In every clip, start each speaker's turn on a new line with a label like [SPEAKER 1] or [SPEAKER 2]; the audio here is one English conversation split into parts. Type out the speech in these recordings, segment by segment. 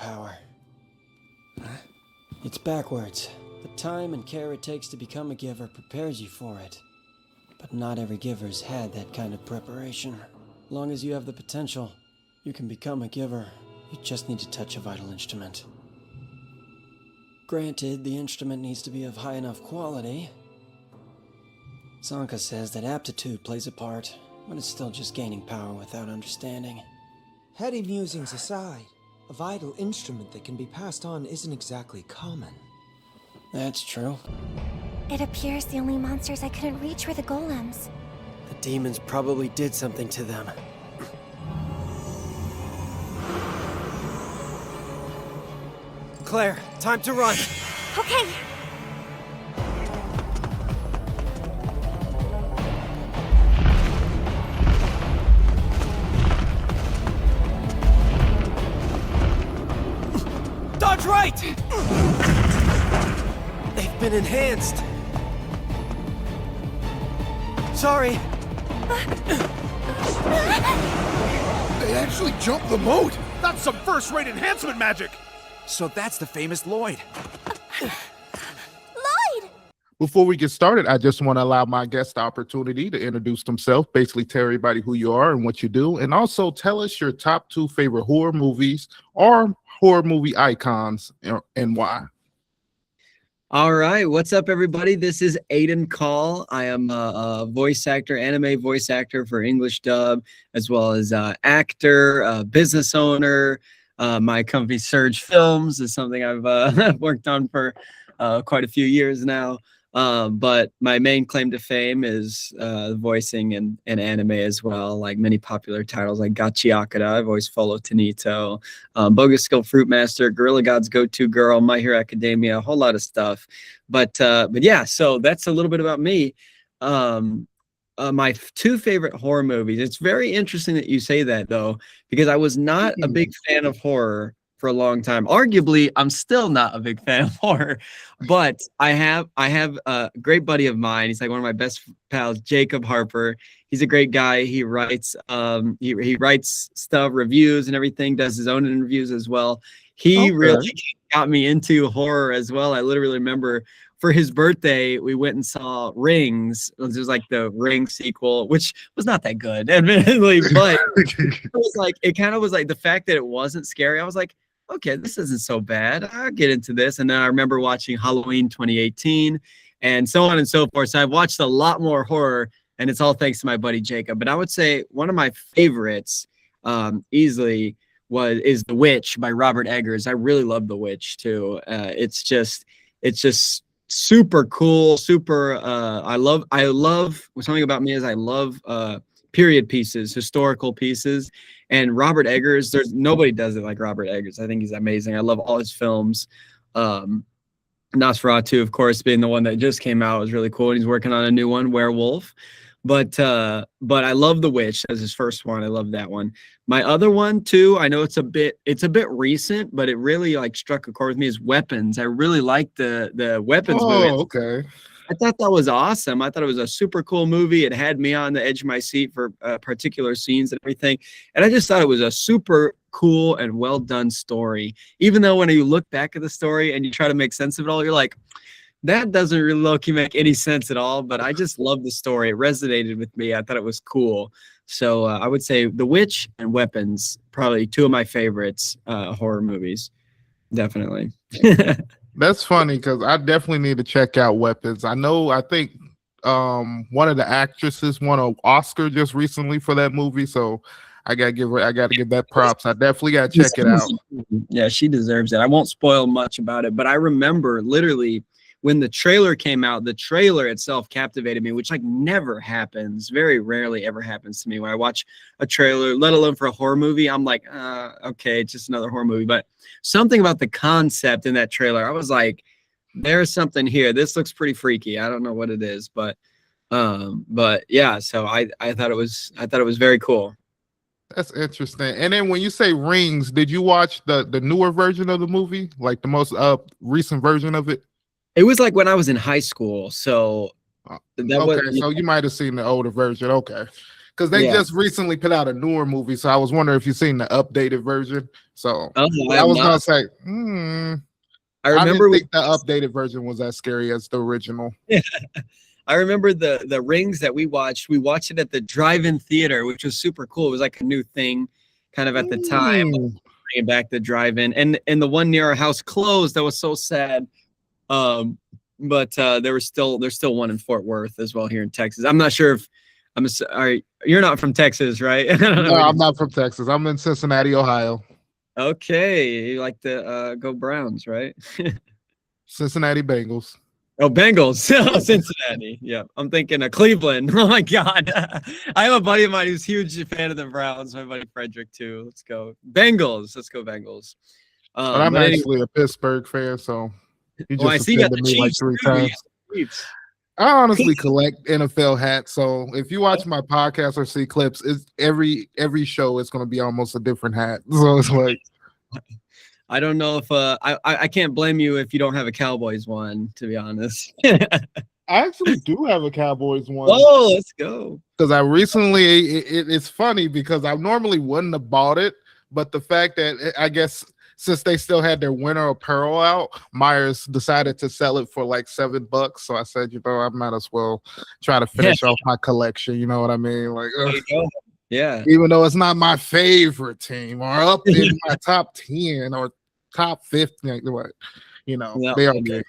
[SPEAKER 1] power. It's backwards. The time and care it takes to become a giver prepares you for it. But not every giver's had that kind of preparation. Long as you have the potential, you can become a giver. You just need to touch a vital instrument. Granted, the instrument needs to be of high enough quality. Sanka says that aptitude plays a part, but it's still just gaining power without understanding.
[SPEAKER 2] Heady musings aside, a vital instrument that can be passed on isn't exactly common.
[SPEAKER 1] That's true.
[SPEAKER 3] It appears the only monsters I couldn't reach were the golems.
[SPEAKER 1] The demons probably did something to them. Claire, time to run!
[SPEAKER 3] Okay!
[SPEAKER 1] Dodge right! They've been enhanced. Sorry.
[SPEAKER 4] They actually jumped the moat! That's some first-rate enhancement magic!
[SPEAKER 5] So that's the famous Lloyd.
[SPEAKER 3] Lloyd!
[SPEAKER 4] Before we get started, I just want to allow my guest the opportunity to introduce themselves, basically tell everybody who you are and what you do, and also tell us your top 2 favorite horror movies or horror movie icons and why.
[SPEAKER 6] All right, what's up, everybody? This is Aiden Call. I am a voice actor, anime voice actor for English dub, as well as actor, business owner. My company Surge Films is something I've worked on for quite a few years now. But my main claim to fame is voicing and anime as well, like many popular titles like Gachiakuta. I voice Follo, Tunito, Bogus, Fruitmaster, Gorilla God's Go-To Girl, My Hero Academia, a whole lot of stuff. But yeah, so that's a little bit about me. My 2 favorite horror movies. It's very interesting that you say that, though, because I was not a big fan of horror for a long time. Arguably, I'm still not a big fan of horror, but I have a great buddy of mine. He's like one of my best pals, Jacob Harper. He's a great guy. He writes he writes stuff, reviews and everything, does his own interviews as well. He really got me into horror as well. I literally remember for his birthday, we went and saw Rings. It was like the Ring sequel, which was not that good, admittedly, but it kind of was like the fact that it wasn't scary. I was like, okay, this isn't so bad. I'll get into this. And then I remember watching Halloween 2018 and so on and so forth. So I've watched a lot more horror, and it's all thanks to my buddy Jacob. But I would say one of my favorites easily is The Witch by Robert Eggers. I really love The Witch too. It's just super cool, super I love something about me is I love period pieces, historical pieces, and Robert Eggers, there's nobody does it like Robert Eggers. I think he's amazing. I love all his films. Nosferatu, of course, being the one that just came out, was really cool, and he's working on a new one, Werewolf. But I love The Witch as his first one. I love that one. My other one too, I know it's a bit recent, but it really like struck a chord with me, is Weapons. I really like the Weapons movie.
[SPEAKER 4] Okay.
[SPEAKER 6] I thought that was awesome. I thought it was a super cool movie. It had me on the edge of my seat for particular scenes and everything. And I just thought it was a super cool and well done story. Even though when you look back at the story and you try to make sense of it all, you're like, that doesn't really low-key make any sense at all, but I just love the story. It resonated with me. I thought it was cool. So I would say The Witch and Weapons, probably 2 of my favorites horror movies. Definitely.
[SPEAKER 4] That's funny because I definitely need to check out Weapons. I think one of the actresses won an Oscar just recently for that movie, so I gotta give that props. I definitely gotta check it out.
[SPEAKER 6] Yeah, she deserves it. I won't spoil much about it, but I remember literally when the trailer came out, the trailer itself captivated me, which like never happens, very rarely ever happens to me. When I watch a trailer, let alone for a horror movie, I'm like, okay, it's just another horror movie. But something about the concept in that trailer, I was like, there's something here. This looks pretty freaky. I don't know what it is, but yeah. So I thought it was very cool.
[SPEAKER 4] That's interesting. And then when you say Rings, did you watch the newer version of the movie, like the most recent version of it?
[SPEAKER 6] It was like when I was in high school, so
[SPEAKER 4] so you might have seen the older version. Okay, because they just recently put out a newer movie. So I was wondering if you've seen the updated version. So I was gonna say,
[SPEAKER 6] I remember
[SPEAKER 4] didn't think the updated version was as scary as the original.
[SPEAKER 6] I remember the Rings that we watched. We watched it at the drive-in theater, which was super cool. It was like a new thing, kind of at the time, bringing back the drive-in. And the one near our house closed. That was so sad. But there's still one in Fort Worth as well here in Texas. I'm not sure if you're not from Texas, right?
[SPEAKER 4] No, I'm not from Texas. I'm in Cincinnati, Ohio.
[SPEAKER 6] Okay, you like to go Browns, right?
[SPEAKER 4] Cincinnati Bengals.
[SPEAKER 6] Oh, Bengals. Cincinnati. Yeah, I'm thinking of Cleveland. Oh my God, I have a buddy of mine who's a huge fan of the Browns. My buddy Frederick too. Let's go Bengals. Let's go Bengals.
[SPEAKER 4] But I'm actually a Pittsburgh fan, so you just offended me like 3 times. I honestly collect NFL hats, so if you watch my podcast or see clips, it's every show is going to be almost a different hat. So it's like,
[SPEAKER 6] I don't know if I can't blame you if you don't have a Cowboys one, to be honest.
[SPEAKER 4] I actually do have a Cowboys one.
[SPEAKER 6] Oh, let's go.
[SPEAKER 4] Because I recently, it's funny because I normally wouldn't have bought it, but the fact that I guess since they still had their winter apparel out, Myers decided to sell it for like $7. So I said, I might as well try to finish off my collection. You know what I mean? Like,
[SPEAKER 6] yeah.
[SPEAKER 4] Even though it's not my favorite team or up in my top 10 or top 50, like, what, they're okay.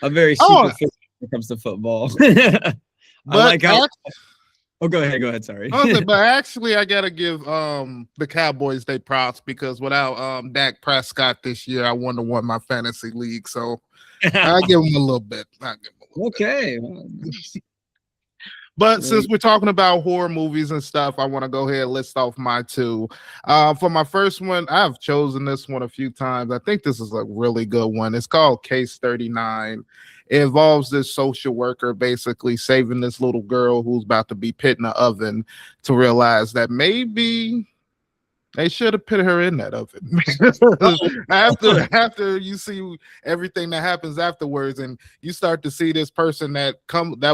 [SPEAKER 6] I'm very superficial when it comes to football. Oh, go ahead. Sorry.
[SPEAKER 4] But actually, I gotta give the Cowboys their props because without Dak Prescott this year, I wouldn't have won my fantasy league. So I give them a little bit.
[SPEAKER 6] Okay.
[SPEAKER 4] But since we're talking about horror movies and stuff, I want to go ahead and list off my 2. For my first one, I've chosen this one a few times. I think this is a really good one. It's called Case 39. It involves this social worker basically saving this little girl who's about to be put in the oven to realize that maybe they should have put her in that oven. after you see everything that happens afterwards, and you start to see this person that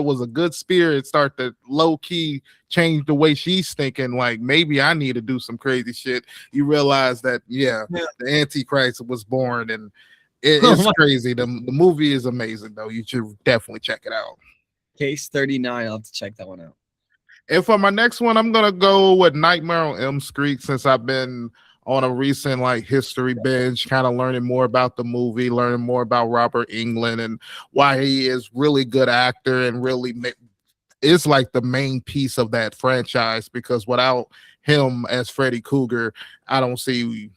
[SPEAKER 4] was a good spirit start to low key change the way she's thinking. Like, maybe I need to do some crazy shit. You realize that the Antichrist was born, and it's crazy. The movie is amazing though. You should definitely check it out.
[SPEAKER 6] Case 39. I'll have to check that one out.
[SPEAKER 4] And for my next one, I'm gonna go with Nightmare on Elm Street, since I've been on a recent history binge, kind of learning more about the movie, learning more about Robert Englund and why he is really good actor and really is like the main piece of that franchise. Because without him as Freddy Krueger, I don't see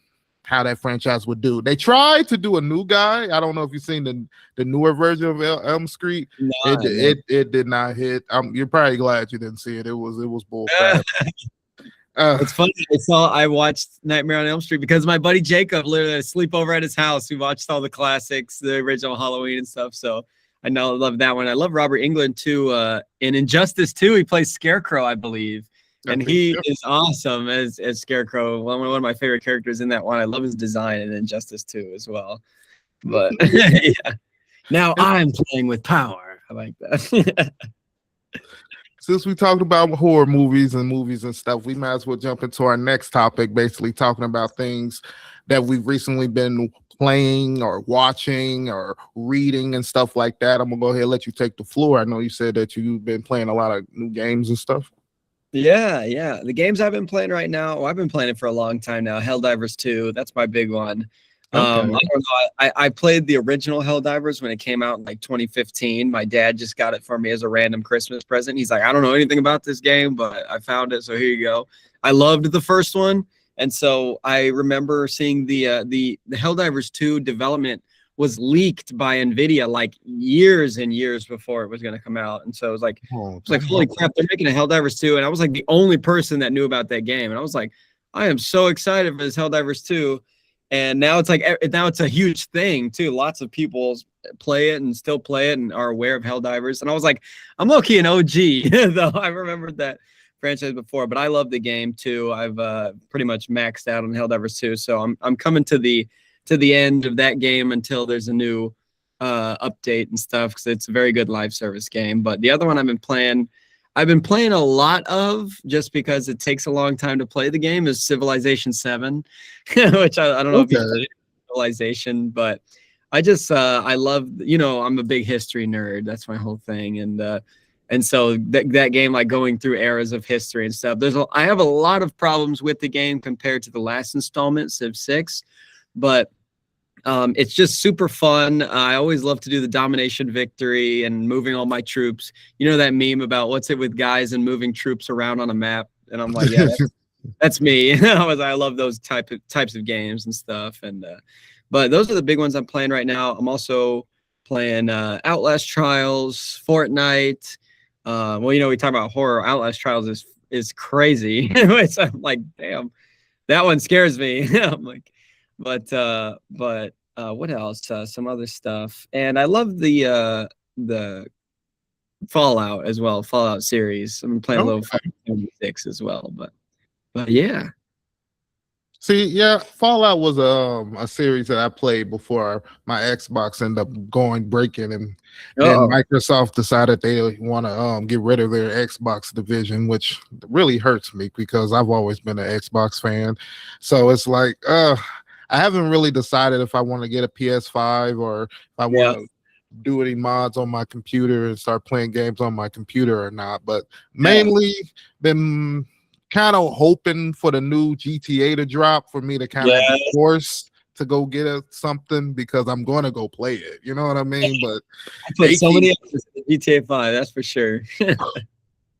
[SPEAKER 4] how that franchise would do. They tried to do a new guy. I don't know if you've seen the newer version of Elm Street. No, it did not hit. You're probably glad you didn't see it. It was bull crap.
[SPEAKER 6] It's funny. I watched Nightmare on Elm Street because my buddy Jacob literally had a sleepover at his house. We watched all the classics, the original Halloween and stuff. So I love that one. I love Robert Englund too. In Injustice 2, he plays Scarecrow, I believe. And he is awesome as Scarecrow. One of my favorite characters in that one. I love his design in Injustice 2 as well. But yeah. Now I'm playing with power. I like that.
[SPEAKER 4] Since we talked about horror movies and stuff, we might as well jump into our next topic, basically talking about things that we've recently been playing or watching or reading and stuff like that. I'm gonna go ahead and let you take the floor. I know you said that you've been playing a lot of new games and stuff.
[SPEAKER 6] Yeah. The games I've been playing right now, I've been playing it for a long time now. Helldivers 2, that's my big one. Okay. I don't know. I played the original Helldivers when it came out in 2015. My dad just got it for me as a random Christmas present. He's like, I don't know anything about this game, but I found it, so here you go. I loved the first one, and so I remember seeing the Helldivers 2 development was leaked by NVIDIA years and years before it was going to come out. And so it was like, holy crap, they're making a Helldivers 2. And I was the only person that knew about that game. And I was like, I am so excited for this Helldivers 2. And now it's a huge thing too. Lots of people play it and still play it and are aware of Helldivers. And I was like, I'm low-key an OG, though I remembered that franchise before, but I love the game too. I've pretty much maxed out on Helldivers 2. So I'm coming to the end of that game until there's a new update and stuff, because it's a very good live service game. But the other one I've been playing, I've been playing a lot of, just because it takes a long time to play the game, is Civilization 7, which I don't know if you played Civilization, but I love, I'm a big history nerd. That's my whole thing. And so that game, like going through eras of history and stuff, I have a lot of problems with the game compared to the last installment, Civ 6, but it's just super fun. I always love to do the domination victory and moving all my troops. You know that meme about what's it with guys and moving troops around on a map? And I'm like, yeah, that's me. I love those types of games and stuff. And but those are the big ones I'm playing right now. I'm also playing Outlast Trials, Fortnite. Well, we talk about horror. Outlast Trials is crazy. I'm like, damn, that one scares me. I'm like, but what else? Some other stuff. And I love the Fallout as well, Fallout series. I'm playing a little Fallout 76 as well, but yeah.
[SPEAKER 4] See, yeah, Fallout was a series that I played before my Xbox ended up breaking, and Microsoft decided they want to get rid of their Xbox division, which really hurts me because I've always been an Xbox fan. So it's like, I haven't really decided if I want to get a PS5 or if I want to do any mods on my computer and start playing games on my computer or not. But mainly been kind of hoping for the new GTA to drop for me to kind of be forced to go get something, because I'm going to go play it. You know what I mean? But
[SPEAKER 6] I put so many hours in GTA 5, that's for sure.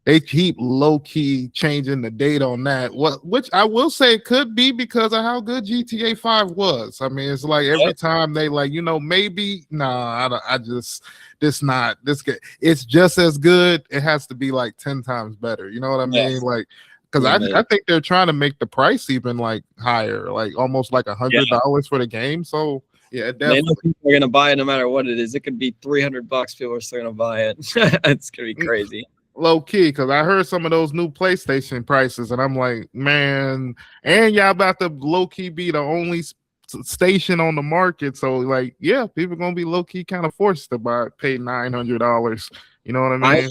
[SPEAKER 4] They keep low-key changing the date on that, which I will say could be because of how good GTA 5 was. I mean, it's like every time they maybe, it's just as good. It has to be like 10 times better. You know what I mean? Like, because I think they're trying to make the price even like higher, like almost like $100 for the game. So yeah, definitely. They know
[SPEAKER 6] people are gonna buy it no matter what it is. It could be $300. People are still gonna buy it. It's gonna be crazy.
[SPEAKER 4] Low key, because I heard some of those new PlayStation prices, and I'm like, man, and y'all about to low key be the only station on the market. So like, yeah, people gonna be low key kind of forced to pay $900. You know what I mean?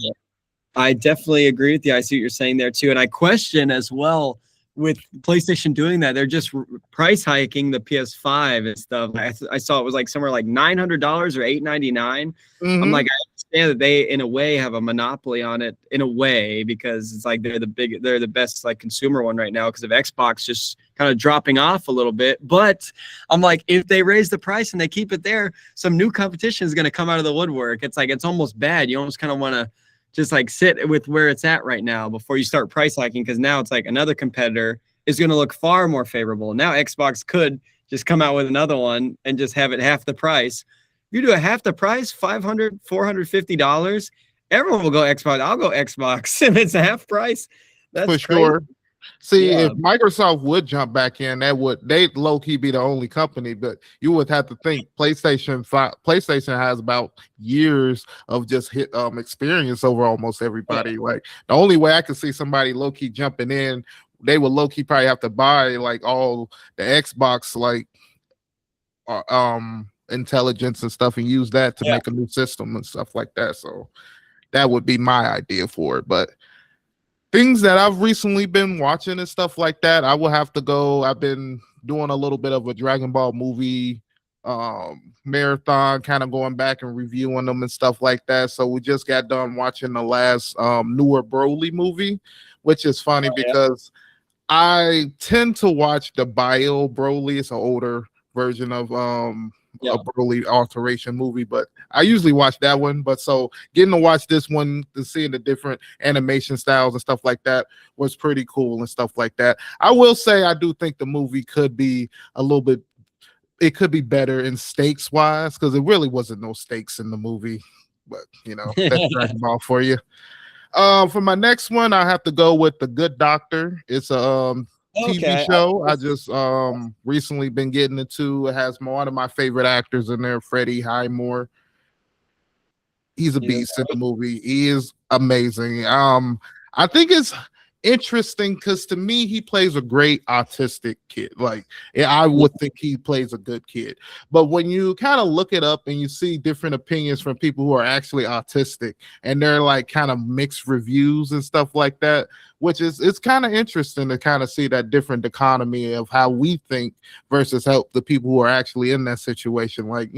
[SPEAKER 6] I definitely agree with you. I see what you're saying there too. And I question as well with PlayStation doing that. They're just price hiking the PS5 and stuff. I saw it was like somewhere like $900 or $899. I'm like, I understand that they in a way have a monopoly on it in a way, because it's like they're the best like consumer one right now because of Xbox just kind of dropping off a little bit. But I'm like, if they raise the price and they keep it there, some new competition is going to come out of the woodwork. It's like, it's almost bad. You almost kind of want to just like sit with where it's at right now before you start price hiking, because now it's like another competitor is going to look far more favorable. Now Xbox could just come out with another one and just have it half the price. If you do a half the price, $500, $450, everyone will go Xbox. I'll go Xbox if it's a half price. That's
[SPEAKER 4] for sure. See, if Microsoft would jump back in, they'd low key be the only company. But you would have to think PlayStation has about years of just experience over almost everybody. Like the only way I could see somebody low key jumping in, they would low key probably have to buy like all the Xbox intelligence and stuff and use that to make a new system and stuff like that. So that would be my idea for it. But things that I've recently been watching and stuff like that, I will have to go. I've been doing a little bit of a Dragon Ball movie marathon, kind of going back and reviewing them and stuff like that. So we just got done watching the last newer Broly movie, which is funny because I tend to watch the Bio Broly. It's an older version of a Broly alteration movie, but I usually watch that one. But so getting to watch this one, to seeing the different animation styles and stuff like that was pretty cool and stuff like that. I will say I do think the movie could be it could be better in stakes wise, because it really wasn't no stakes in the movie. But that's Dragon Ball for you. For my next one, I have to go with The Good Doctor. It's a TV show I just recently been getting into. It has one of my favorite actors in there, Freddie Highmore. He's a beast in the movie. He is amazing. I think interesting because to me he plays a great autistic kid. Like I would think he plays a good kid, but when you kind of look it up and you see different opinions from people who are actually autistic and they're like kind of mixed reviews and stuff like that, which is it's kind of interesting to kind of see that different dichotomy of how we think versus how the people who are actually in that situation. Like,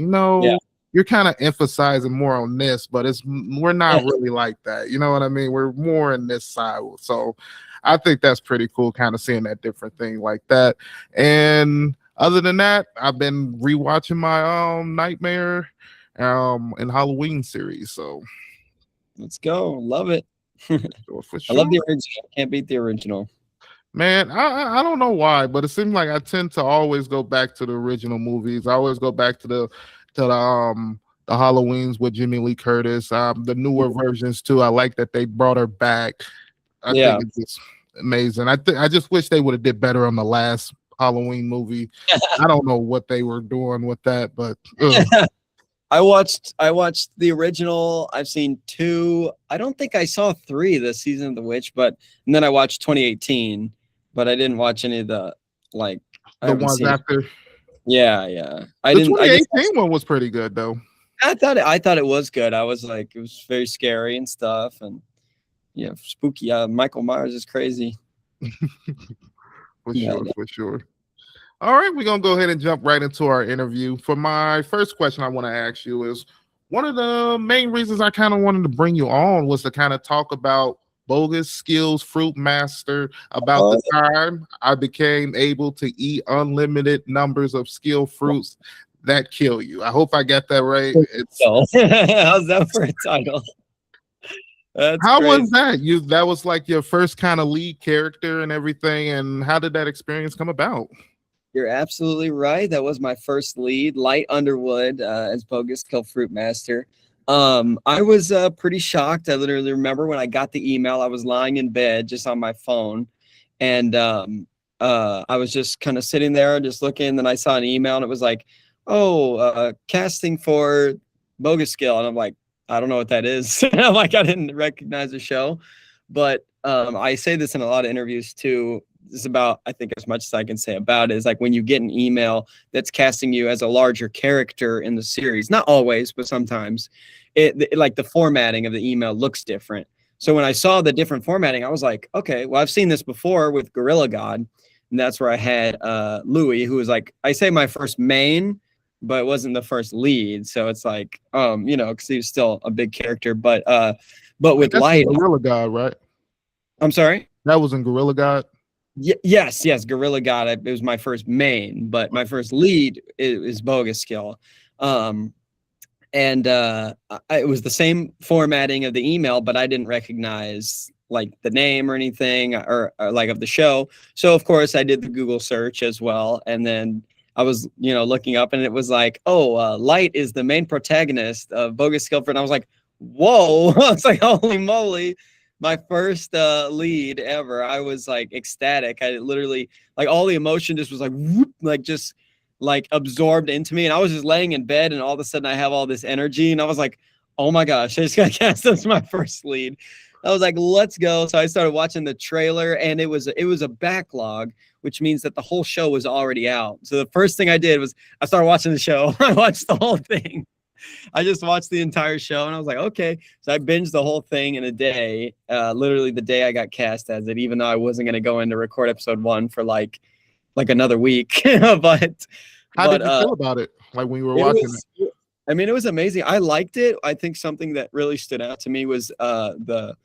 [SPEAKER 4] you're kind of emphasizing more on this, but we're not really like that. You know what I mean? We're more in this side. So I think that's pretty cool, kind of seeing that different thing like that. And other than that, I've been rewatching my Nightmare and Halloween series. So
[SPEAKER 6] let's go. Love it.
[SPEAKER 4] for
[SPEAKER 6] sure. I love the original. Can't beat the original.
[SPEAKER 4] Man, I don't know why, but it seems like I tend to always go back to the original movies. I always go back to the Halloweens with Jamie Lee Curtis, the newer versions too. I like that they brought her back. I think it's just amazing. I just wish they would have did better on the last Halloween movie. I don't know what they were doing with that, but
[SPEAKER 6] I watched the original. I've seen 2. I don't think I saw 3 this season of The Witch, and then I watched 2018, but I didn't watch any of the
[SPEAKER 4] the ones after.
[SPEAKER 6] Yeah.
[SPEAKER 4] The 2018 one was pretty good though.
[SPEAKER 6] I thought it was good. I was like, it was very scary and stuff, and spooky. Michael Myers is crazy.
[SPEAKER 4] For sure. All right, we're gonna go ahead and jump right into our interview. For my first question, I want to ask you is one of the main reasons I kind of wanted to bring you on was to kind of talk about Bogus skills, Fruitmaster, about the time I became able to eat unlimited numbers of skill fruits that kill you. I hope I got that right.
[SPEAKER 6] How's that for a title?
[SPEAKER 4] How was that? That was like your first kind of lead character and everything, and how did that experience come about?
[SPEAKER 6] You're absolutely right. That was my first lead, Light Underwood, as Bogus killed Fruitmaster. I was pretty shocked. I literally remember when I got the email, I was lying in bed just on my phone, and I was just kind of sitting there just looking, and then I saw an email and it was like, casting for Bogus skill, and I'm like, I don't know what that is. I'm like, I didn't recognize the show, but I say this in a lot of interviews too. This is about, I think, as much as I can say about it is like when you get an email that's casting you as a larger character in the series, not always, but sometimes it like the formatting of the email looks different. So when I saw the different formatting, I was like, okay, well, I've seen this before with Gorilla God. And that's where I had Louis, who was like, I say my first main, but it wasn't the first lead. So it's like, because he was still a big character. But with Light,
[SPEAKER 4] Gorilla God, right?
[SPEAKER 6] I'm sorry?
[SPEAKER 4] That was in Gorilla God.
[SPEAKER 6] Yes, Gorilla God. It was my first main, but my first lead is Bogus skill. It was the same formatting of the email, but I didn't recognize like the name or anything or like of the show. So of course I did the Google search as well. And then I was, looking up and it was like, Light is the main protagonist of Bogus skill. And I was like, whoa, I was like, holy moly. My first lead ever. I was like ecstatic. I literally like all the emotion just was like whoop, just absorbed into me. And I was just laying in bed and all of a sudden I have all this energy and I was like, oh my gosh, I just got cast as my first lead. I was like, let's go. So I started watching the trailer and it was a backlog, which means that the whole show was already out. So the first thing I did was I started watching the show. I watched the whole thing. I just watched the entire show and I was like, okay. So I binged the whole thing in a day, literally the day I got cast as it, even though I wasn't going to go in to record episode 1 for like another week. but
[SPEAKER 4] how did you feel about it? Like when you were watching it?
[SPEAKER 6] I mean, it was amazing. I liked it. I think something that really stood out to me was the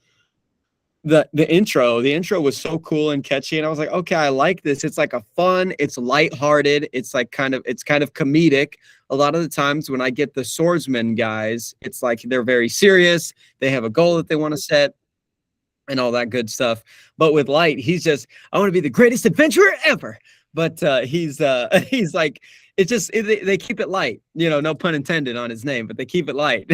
[SPEAKER 6] intro. The intro was so cool and catchy, and I was like, okay, I like this. It's like it's lighthearted. It's kind of comedic. A lot of the times when I get the swordsman guys, it's like they're very serious. They have a goal that they want to set and all that good stuff. But with Light, he's just, I want to be the greatest adventurer ever. But he's like, they keep it light, no pun intended on his name, but they keep it light.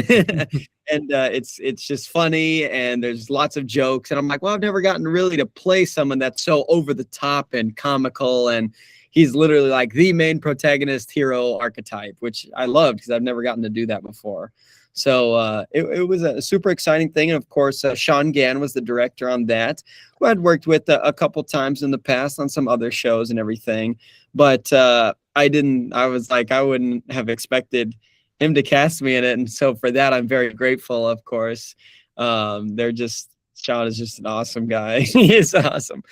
[SPEAKER 6] And it's just funny and there's lots of jokes. And I'm like, well, I've never gotten really to play someone that's so over the top and comical. And he's literally like the main protagonist hero archetype, which I loved because I've never gotten to do that before. So it was a super exciting thing. And of course, Shawn Gann was the director on that, who I'd worked with a couple times in the past on some other shows and everything. But I was like, I wouldn't have expected him to cast me in it. And so for that, I'm very grateful, of course. Shawn is just an awesome guy. He is awesome.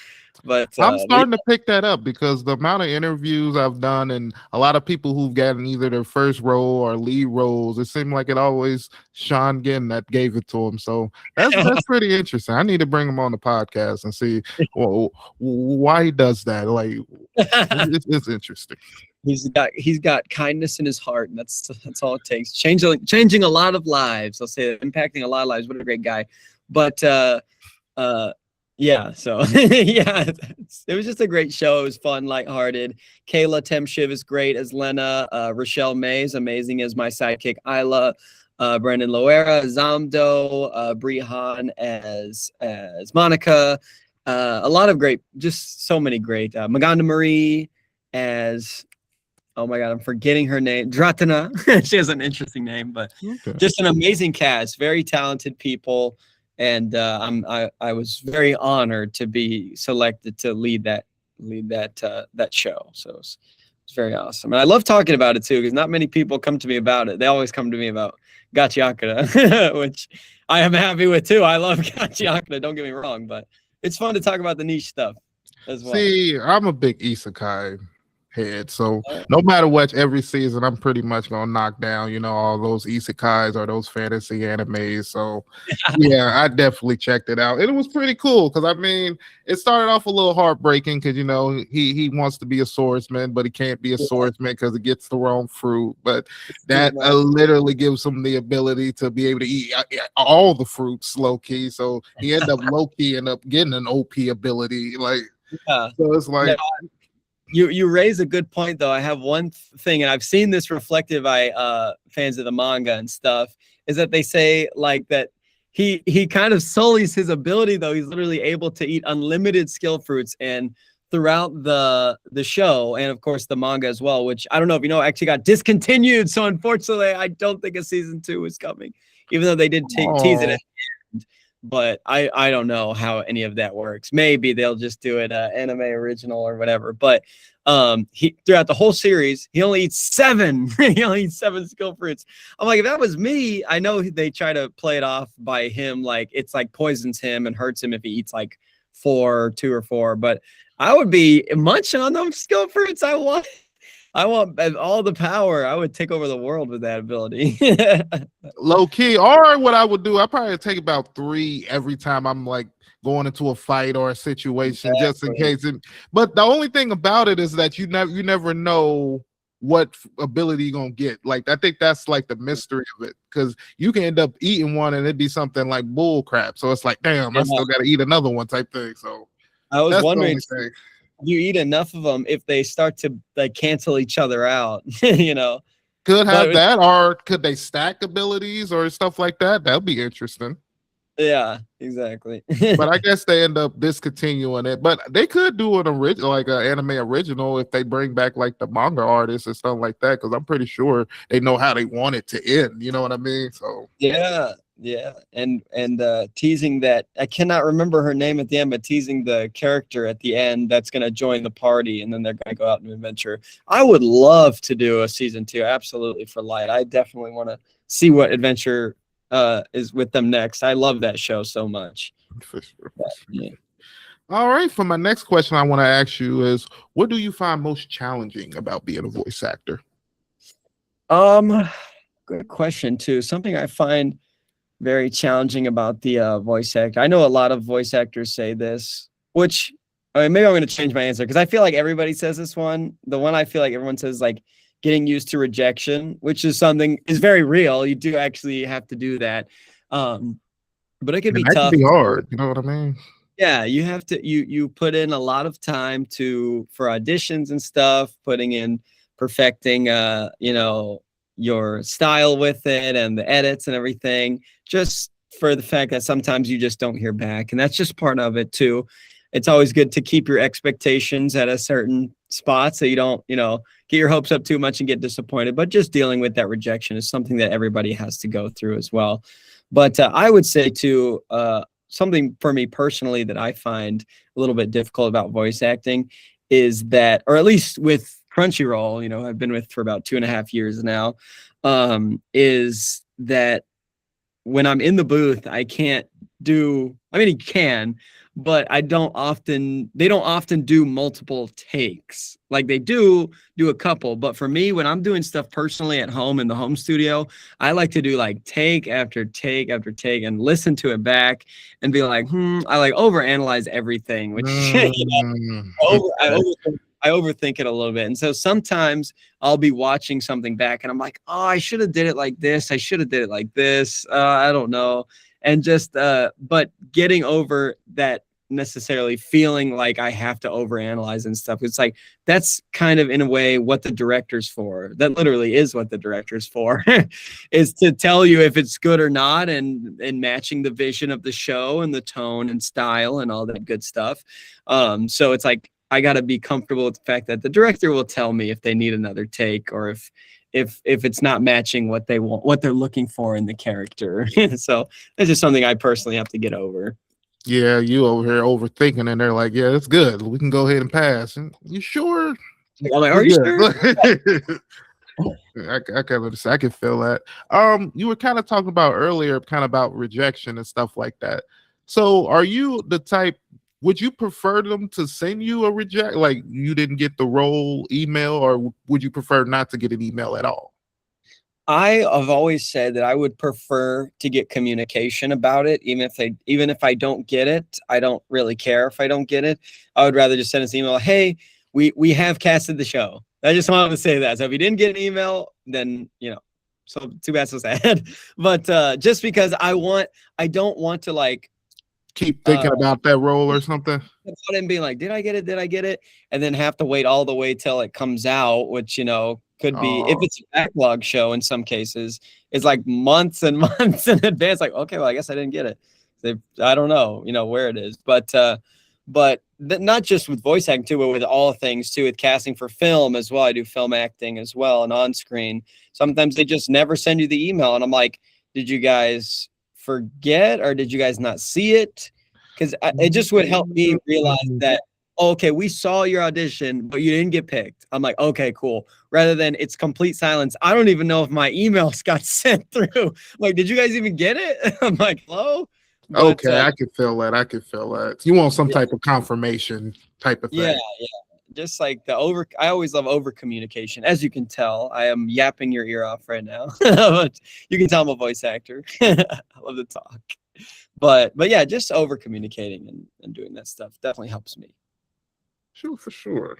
[SPEAKER 6] But
[SPEAKER 4] I'm starting to pick that up because the amount of interviews I've done and a lot of people who've gotten either their first role or lead roles, it seemed like it always Shawn Gann that gave it to him. So that's pretty interesting. I need to bring him on the podcast and see why he does that. Like, it's interesting.
[SPEAKER 6] He's got kindness in his heart, and that's all it takes. Changing a lot of lives. I'll say that, impacting a lot of lives. What a great guy. But yeah, so yeah, it was just a great show. It was fun, lighthearted. Kayla Temshiv is great as Lena. Rochelle May is amazing as my sidekick Isla. Brendan Loera, Zamdo, Brie Hahn as Monica. A lot of great, just so many great. Maganda Marie as, oh my God, I'm forgetting her name. Dratana. She has an interesting name, but just an amazing cast. Very talented people. And I was very honored to be selected to lead that show. So it's very awesome, and I love talking about it too because not many people come to me about it. They always come to me about Gachiakuta, which I am happy with too. I love Gachiakuta. Don't get me wrong, but it's fun to talk about the niche stuff as well.
[SPEAKER 4] See, I'm a big isekai head, so no matter what, every season I'm pretty much gonna knock down, all those isekais or those fantasy animes. So yeah, I definitely checked it out, and it was pretty cool because I mean, it started off a little heartbreaking because he wants to be a swordsman, but he can't be a swordsman because he gets the wrong fruit. But that literally gives him the ability to be able to eat all the fruits low key. So he ended up low key getting an OP ability, like so it's like.
[SPEAKER 6] Yeah. You raise a good point, though. I have one thing, and I've seen this reflected by fans of the manga and stuff, is that they say like that he kind of sullies his ability, though. He's literally able to eat unlimited skill fruits, and throughout the show, and of course the manga as well, which I don't know if you know, actually got discontinued. So unfortunately, I don't think a season 2 is coming, even though they did tease it at the end. But I don't know how any of that works. Maybe they'll just do it anime original or whatever. But he throughout the whole series, he only eats 7. He only eats 7 skill fruits. I'm like, if that was me, I know they try to play it off by him like it's like poisons him and hurts him if he eats like 2 or 4. But I would be munching on those skill fruits. I want all the power. I would take over the world with that ability.
[SPEAKER 4] Low key, or what I would do, I probably take about 3 every time I'm like going into a fight or a situation, just in case. But the only thing about it is that you never know what ability you're gonna get. Like I think that's like the mystery of it, because you can end up eating one and it'd be something like bull crap. So it's like, damn, I still gotta eat another one type thing. So
[SPEAKER 6] I was wondering. You eat enough of them if they start to like cancel each other out,
[SPEAKER 4] Could have that, or could they stack abilities or stuff like that? That'd be interesting.
[SPEAKER 6] Yeah, exactly.
[SPEAKER 4] But I guess they end up discontinuing it. But they could do an original, like an anime original, if they bring back like the manga artists and stuff like that, because I'm pretty sure they know how they want it to end. You know what I mean? So
[SPEAKER 6] yeah, and teasing that, I cannot remember her name at the end, but teasing the character at the end that's going to join the party, and then they're going to go out on an adventure. I would love to do a season 2, absolutely, for Light. I definitely want to see what adventure is with them next. I love that show so much.
[SPEAKER 4] For sure. Yeah. All right, for my next question I want to ask you is, what do you find most challenging about being a voice actor?
[SPEAKER 6] Good question too. Something I find very challenging about the voice actor. I know a lot of voice actors say this, which maybe I'm going to change my answer because I feel like everybody says this one. The one I feel like everyone says like getting used to rejection, which is something is very real. You do actually have to do that. But it can be tough.
[SPEAKER 4] It can be hard. You know what I mean?
[SPEAKER 6] Yeah, you have to you put in a lot of time for auditions and stuff, putting in perfecting your style with it and the edits and everything, just for the fact that sometimes you just don't hear back. And that's just part of it too. It's always good to keep your expectations at a certain spots so you don't, get your hopes up too much and get disappointed. But just dealing with that rejection is something that everybody has to go through as well. But I would say too, something for me personally that I find a little bit difficult about voice acting is that, or at least with Crunchyroll, I've been with for about 2.5 years now, is that when I'm in the booth, I can't do, I mean, you can, but they don't often do multiple takes. Like they do a couple, but for me, when I'm doing stuff personally at home in the home studio, I like to do like take after take after take and listen to it back and be like, I like overanalyze everything, which I overthink it a little bit. And so sometimes I'll be watching something back and I'm like, oh, I should have did it like this. I should have did it like this. I don't know. And just, but getting over that necessarily feeling like I have to overanalyze and stuff. It's like, that's kind of in a way what the director's for. That literally is what the director's for, is to tell you if it's good or not, and matching the vision of the show and the tone and style and all that good stuff. So it's like, I got to be comfortable with the fact that the director will tell me if they need another take, or if it's not matching what they want, what they're looking for in the character. So that's just something I personally have to get over.
[SPEAKER 4] Yeah, you over here overthinking, and they're like, "Yeah, it's good. We can go ahead and pass." And you sure?
[SPEAKER 6] I'm like, are you sure?
[SPEAKER 4] I can feel that. You were kind of talking about earlier, kind of about rejection and stuff like that. So, are you the type? Would you prefer them to send you a reject, like you didn't get the role email, or would you prefer not to get an email at all?
[SPEAKER 6] I have always said that I would prefer to get communication about it, even if I don't get it. I don't really care if I don't get it. I would rather just send us an email. Hey, we have casted the show. I just wanted to say that. So if you didn't get an email, then so too bad, so sad. But just because I don't want to like
[SPEAKER 4] keep thinking about that role or something.
[SPEAKER 6] And being like, did I get it? Did I get it? And then have to wait all the way till it comes out, which, could be, if it's a backlog show in some cases, it's like months and months in advance. Like, okay, well, I guess I didn't get it. I don't know, where it is. But not just with voice acting too, but with all things too, with casting for film as well. I do film acting as well and on screen. Sometimes they just never send you the email. And I'm like, did you guys forget, or did you guys not see it? Because it just would help me realize that, okay, we saw your audition, but you didn't get picked. I'm like, okay, cool. Rather than it's complete silence. I don't even know if my emails got sent through. Like, did you guys even get it? I'm like, hello? But,
[SPEAKER 4] okay, I can feel that. You want some type of confirmation type of thing.
[SPEAKER 6] Yeah. Just like I always love over communication. As you can tell, I am yapping your ear off right now. But you can tell I'm a voice actor. I love to talk. But yeah, just over communicating and doing that stuff definitely helps me.
[SPEAKER 4] Sure, for sure.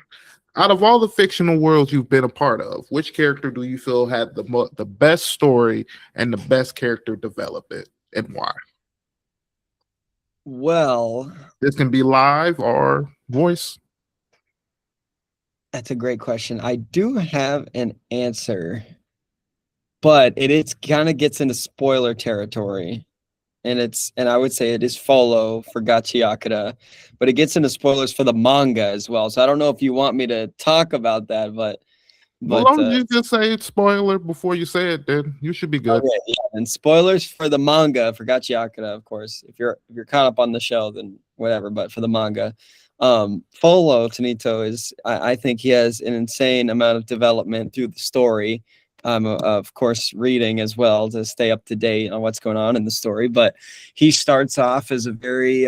[SPEAKER 4] Out of all the fictional worlds you've been a part of, which character do you feel had the best story and the best character development, and why?
[SPEAKER 6] Well,
[SPEAKER 4] this can be live or voice.
[SPEAKER 6] That's a great question. I do have an answer, but it kind of gets into spoiler territory. And I would say it is Follo for Gachiakuta, but it gets into spoilers for the manga as well. So I don't know if you want me to talk about that, but
[SPEAKER 4] as long as you just say spoiler before you say it, then you should be good.
[SPEAKER 6] Okay, yeah. And spoilers for the manga for Gachiakuta, of course. If you're caught up on the show, then whatever. But for the manga, Follo Tunito is, I think he has an insane amount of development through the story. Of course, reading as well to stay up to date on what's going on in the story. But he starts off as a very,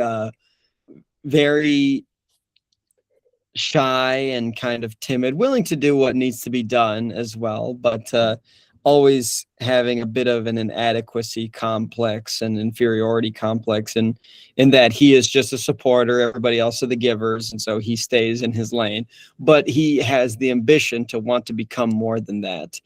[SPEAKER 6] very shy and kind of timid, willing to do what needs to be done as well, but always having a bit of an inadequacy complex and inferiority complex, and in that he is just a supporter, everybody else are the givers, and so he stays in his lane. But he has the ambition to want to become more than that.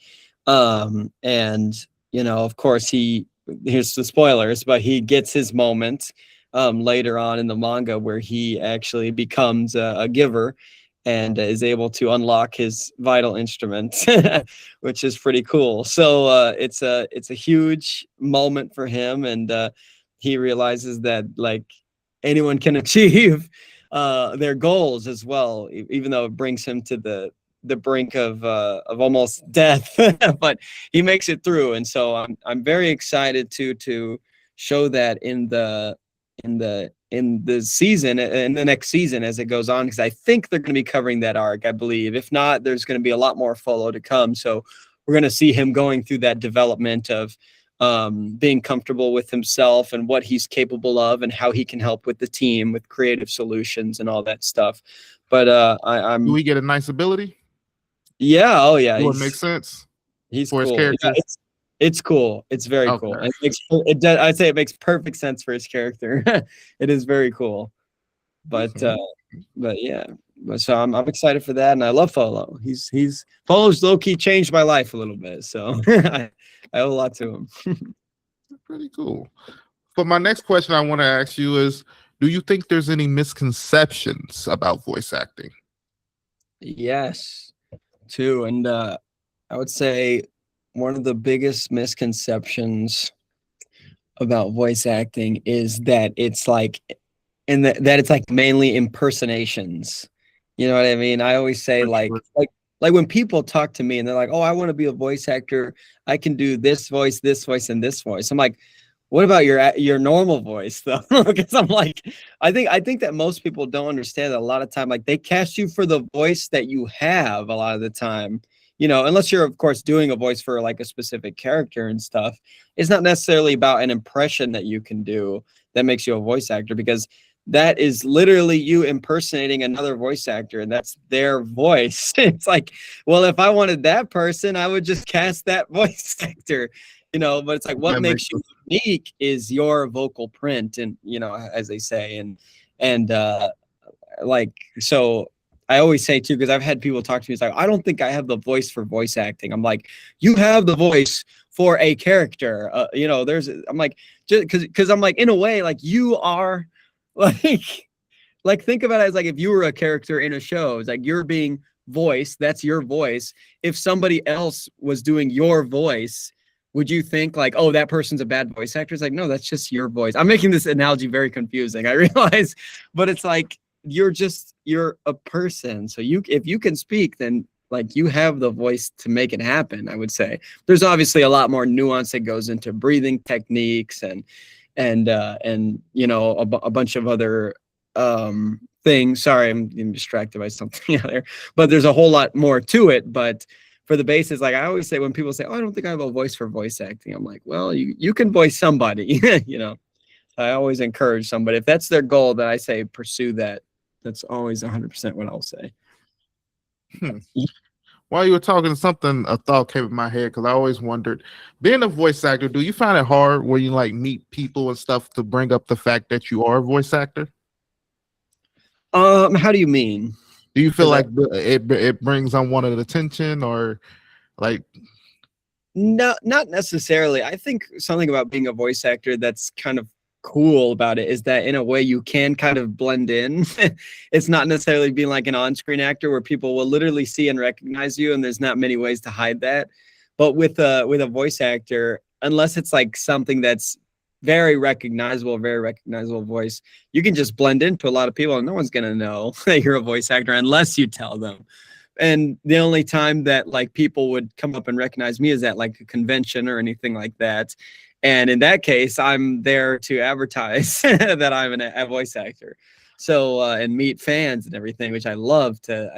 [SPEAKER 6] And of course, here's the spoilers, but he gets his moment later on in the manga where he actually becomes a giver and is able to unlock his vital instrument, which is pretty cool. So it's a huge moment for him, and he realizes that like anyone can achieve their goals as well, even though it brings him to the brink of almost death, but he makes it through. And so I'm very excited to show that in the season, in the next season as it goes on, because I think they're going to be covering that arc, I believe. If not, there's going to be a lot more Follo to come. So we're going to see him going through that development of being comfortable with himself and what he's capable of and how he can help with the team with creative solutions and all that stuff. But I'm.
[SPEAKER 4] Do we get a nice ability?
[SPEAKER 6] Yeah. Oh yeah.
[SPEAKER 4] Would make sense.
[SPEAKER 6] He's
[SPEAKER 4] for
[SPEAKER 6] cool.
[SPEAKER 4] his character.
[SPEAKER 6] Yeah, it's cool. It's very cool. It does. I'd say it makes perfect sense for his character. It is very cool. But yeah. So I'm excited for that, and I love Follo. He's Follo's low key changed my life a little bit. So I owe a lot to him.
[SPEAKER 4] Pretty cool. But my next question I want to ask you is, do you think there's any misconceptions about voice acting?
[SPEAKER 6] Yes, too. And I would say one of the biggest misconceptions about voice acting is that it's like, and that it's like mainly impersonations. You know what I mean? I always say like when people talk to me and they're like, "Oh, I want to be a voice actor. I can do this voice, and this voice." I'm like, "What about your normal voice though?" Because I'm like, I think that most people don't understand that a lot of time, like they cast you for the voice that you have a lot of the time. You know, unless you're of course doing a voice for like a specific character and stuff. It's not necessarily about an impression that you can do that makes you a voice actor, because that is literally you impersonating another voice actor, and that's their voice. It's like, well, if I wanted that person, I would just cast that voice actor, you know. But it's like, what makes you unique is your vocal print, and you know, as they say, and like, so I always say too, because I've had people talk to me, it's like, I don't think I have the voice for voice acting. I'm like, you have the voice for a character. You know, I'm like, just because I'm like, in a way, like you are. Like think about it as like if you were a character in a show. It's like you're being voiced, that's your voice. If somebody else was doing your voice, would you think like, oh, that person's a bad voice actor? It's like, no, that's just your voice. I'm making this analogy very confusing, I realize, but it's like you're a person. So if you can speak, then like you have the voice to make it happen. I would say there's obviously a lot more nuance that goes into breathing techniques and you know, a bunch of other things. Sorry, I'm distracted by something out there, but there's a whole lot more to it. But for the basis, like I always say, when people say, "Oh, I don't think I have a voice for voice acting," I'm like, well, you can voice somebody. You know, I always encourage somebody, if that's their goal, that I say pursue that. That's always 100% what I'll say.
[SPEAKER 4] While you were talking, a thought came in my head, because I always wondered, being a voice actor, do you find it hard when you like meet people and stuff to bring up the fact that you are a voice actor?
[SPEAKER 6] How do you mean?
[SPEAKER 4] Do you feel like it brings unwanted attention, or like?
[SPEAKER 6] No, not necessarily. I think something about being a voice actor that's kind of cool about it is that in a way you can kind of blend in. It's not necessarily being like an on-screen actor where people will literally see and recognize you, and there's not many ways to hide that. But with a voice actor, unless it's like something that's very recognizable voice, you can just blend into a lot of people and no one's gonna know that you're a voice actor unless you tell them. And the only time that like people would come up and recognize me is at like a convention or anything like that. And in that case, I'm there to advertise that I'm a voice actor. So, and meet fans and everything, which I love to.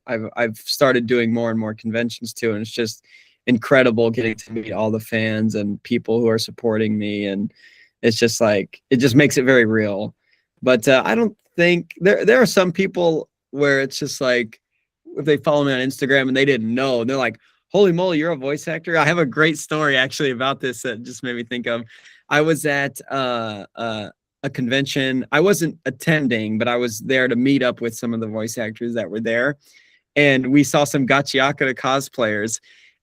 [SPEAKER 6] I've started doing more and more conventions too. And it's just incredible getting to meet all the fans and people who are supporting me. And it's just like, it just makes it very real. But I don't think there are some people where it's just like, if they follow me on Instagram and they didn't know, and they're like, holy moly, you're a voice actor. I have a great story actually about this that just made me think of. I was at a convention. I wasn't attending, but I was there to meet up with some of the voice actors that were there. And we saw some Gachiakuta cosplayers.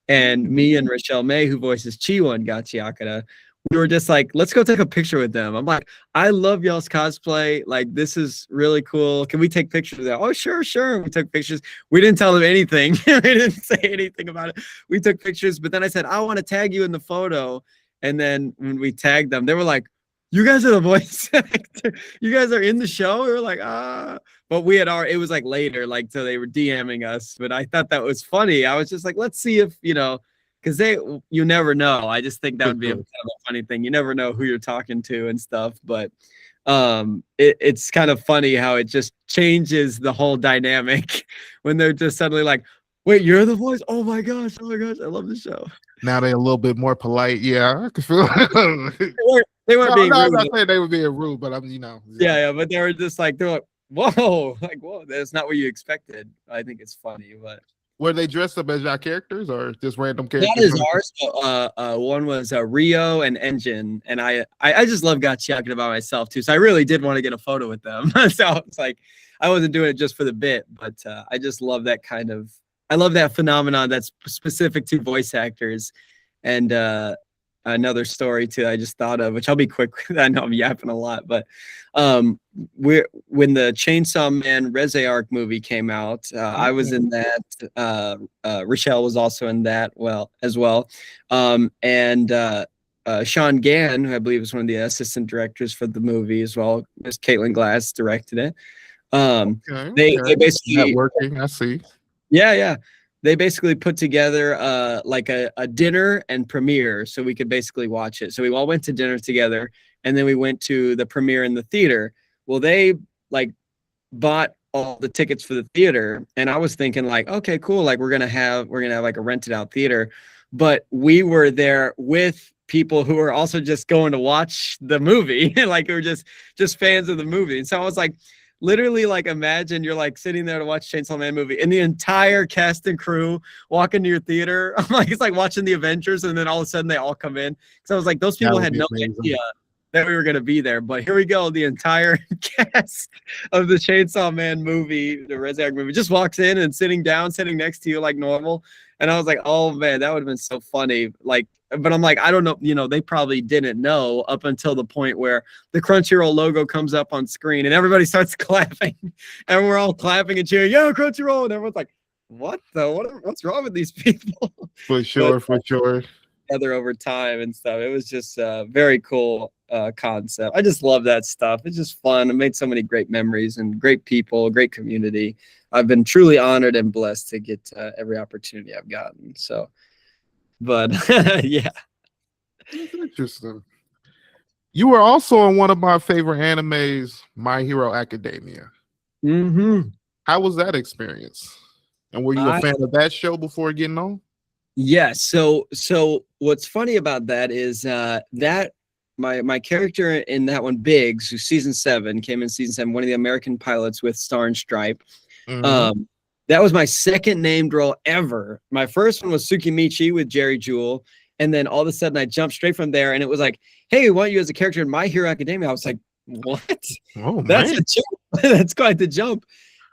[SPEAKER 6] And me and Rochelle May, who voices Chiwa in Gachiakuta, we were just like, let's go take a picture with them. I'm like, I love y'all's cosplay. Like, this is really cool. Can we take pictures of that? Oh, sure. We took pictures. We didn't tell them anything. We didn't say anything about it. We took pictures, but then I said, I want to tag you in the photo. And then when we tagged them, they were like, you guys are the voice actor. You guys are in the show. We were like, ah. But we had it was like later, like, so they were DMing us. But I thought that was funny. I was just like, let's see if, because you never know. I just think that would be kind of a funny thing. You never know who you're talking to and stuff. But it's kind of funny how it just changes the whole dynamic when they're just suddenly like, wait, you're the voice? Oh my gosh, I love the show. Now
[SPEAKER 4] they're a little bit more polite. Yeah, I can feel
[SPEAKER 6] they weren't being rude.
[SPEAKER 4] I'm not saying they were being rude, but
[SPEAKER 6] Yeah, but they were just like, they're like, whoa, that's not what you expected. I think it's funny, but
[SPEAKER 4] were they dressed up as your characters or just random characters?
[SPEAKER 6] That is ours. So, one was Rio and Engine, and I just love Gachiakuta by myself too. So I really did want to get a photo with them. So it's like I wasn't doing it just for the bit, but I just love that I love that phenomenon that's specific to voice actors. And another story too I just thought of, which I'll be quick. I know I'm yapping a lot, but when the Chainsaw Man Reze Arc movie came out, I was in that. Rochelle was also in that as well. And Shawn Gann, who I believe is one of the assistant directors for the movie as well, Miss Caitlin Glass directed it. They basically
[SPEAKER 4] networking. I see.
[SPEAKER 6] Yeah. They basically put together like a dinner and premiere so we could basically watch it. So we all went to dinner together and then we went to the premiere in the theater. Well, they like bought all the tickets for the theater and I was thinking like, okay, cool. Like we're going to have like a rented out theater, but we were there with people who are also just going to watch the movie. Like we were just fans of the movie. And so I was like, literally, like, imagine you're like sitting there to watch Chainsaw Man movie and the entire cast and crew walk into your theater. I'm like, it's like watching the Avengers and then all of a sudden they all come in. So I was like, those people had no idea that we were going to be there. But here we go. The entire cast of the Chainsaw Man movie, the Reze Arc movie, just walks in and sitting next to you like normal. And I was like, oh man, that would have been so funny. Like, but I'm like, I don't know, they probably didn't know up until the point where the Crunchyroll logo comes up on screen and everybody starts clapping and we're all clapping and cheering, yeah, Crunchyroll. And everyone's like, what's wrong with these people?
[SPEAKER 4] For sure.
[SPEAKER 6] Together over time and stuff. It was just a very cool concept. I just love that stuff. It's just fun. I made so many great memories and great people, great community. I've been truly honored and blessed to get every opportunity I've gotten. So, but yeah.
[SPEAKER 4] That's interesting. You were also in one of my favorite animes, My Hero Academia.
[SPEAKER 6] Mm-hmm.
[SPEAKER 4] How was that experience? And were you a fan of that show before getting on?
[SPEAKER 6] Yes. So what's funny about that is that my character in that one, Biggs, who came in season 7, one of the American pilots with Star and Stripe.
[SPEAKER 4] Mm-hmm.
[SPEAKER 6] That was my second named role ever. My first one was Tsukimichi with Jerry Jewell. And then all of a sudden I jumped straight from there and it was like, hey, we want you as a character in My Hero Academia. I was like, what?
[SPEAKER 4] Oh,
[SPEAKER 6] that's
[SPEAKER 4] man.
[SPEAKER 6] a jump. That's quite the jump.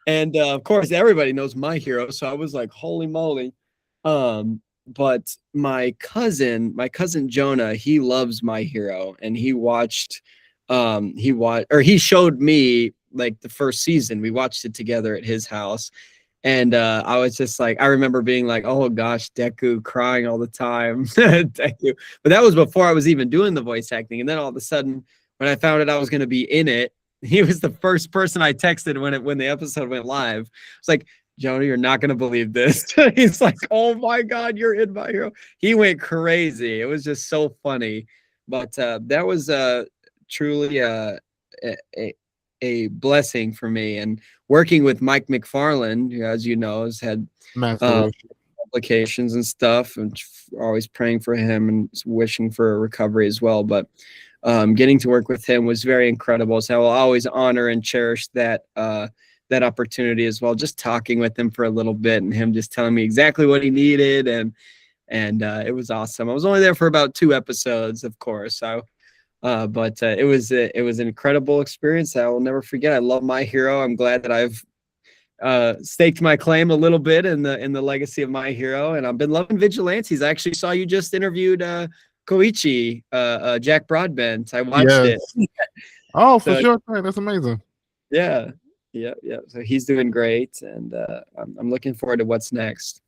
[SPEAKER 6] And of course, everybody knows My Hero. So I was like, holy moly. But my cousin Jonah, he loves My Hero and he showed me like the first season. We watched it together at his house. And I was just like, I remember being like, oh gosh, Deku, crying all the time. Deku. But that was before I was even doing the voice acting. And then all of a sudden, when I found out I was going to be in it, he was the first person I texted when the episode went live. It's like, Jonah, you're not going to believe this. He's like, oh my God, you're in My Hero. He went crazy. It was just so funny. But that was truly a blessing for me. And working with Mike McFarland, who, as you know, has had complications and stuff, and always praying for him and wishing for a recovery as well. But getting to work with him was very incredible. So I will always honor and cherish that opportunity as well. Just talking with him for a little bit and him just telling me exactly what he needed. And it was awesome. I was only there for about 2 episodes, of course. But it was an incredible experience. I will never forget. I love My Hero. I'm glad that I've staked my claim a little bit in the legacy of My Hero, and I've been loving Vigilantes. I actually saw you just interviewed Koichi, Jack Broadbent. I watched it.
[SPEAKER 4] Oh, for sure. That's amazing.
[SPEAKER 6] Yeah. So he's doing great, and I'm looking forward to what's next.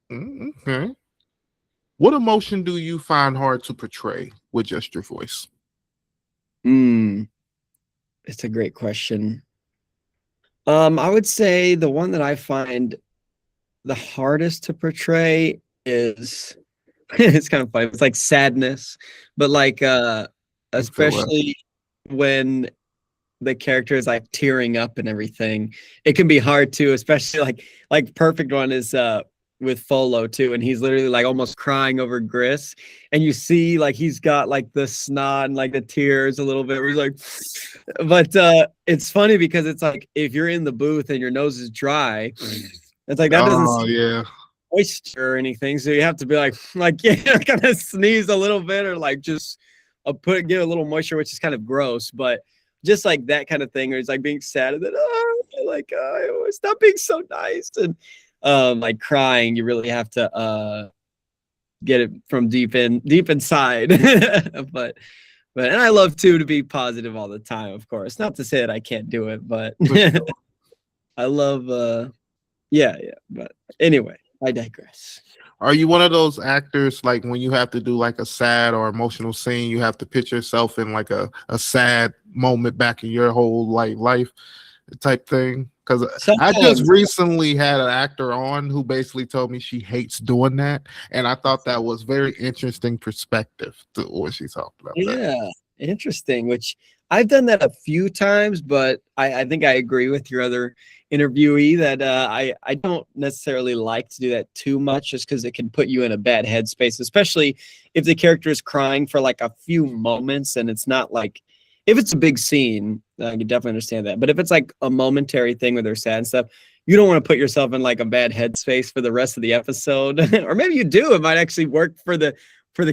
[SPEAKER 4] Okay. What emotion do you find hard to portray with just your voice?
[SPEAKER 6] It's a great question. I would say the one that I find the hardest to portray is it's kind of funny. It's like sadness, but like especially when the character is like tearing up and everything. It can be hard too, especially like perfect one is with Follo too, and he's literally like almost crying over Gris, and you see like he's got like the snot and like the tears a little bit where he's like but it's funny because it's like if you're in the booth and your nose is dry, it's like that doesn't moisture or anything, so you have to be like yeah, kind of sneeze a little bit or like just get a little moisture, which is kind of gross, but just like that kind of thing, or it's like being sad and then stop being so nice, and like crying, you really have to get it from deep inside. but and I love too to be positive all the time, of course, not to say that I can't do it, but I love yeah, but anyway, I digress.
[SPEAKER 4] Are you one of those actors, like when you have to do like a sad or emotional scene, you have to picture yourself in like a sad moment back in your whole life type thing? Because I just recently had an actor on who basically told me she hates doing that, and I thought that was very interesting perspective to what she talked about.
[SPEAKER 6] Yeah, interesting. Which I've done that a few times, but I think I agree with your other interviewee that I don't necessarily like to do that too much, just because it can put you in a bad headspace, especially if the character is crying for like a few moments, and it's not like, if it's a big scene, I can definitely understand that. But if it's like a momentary thing where they're sad and stuff, you don't want to put yourself in like a bad headspace for the rest of the episode. Or maybe you do. It might actually work for the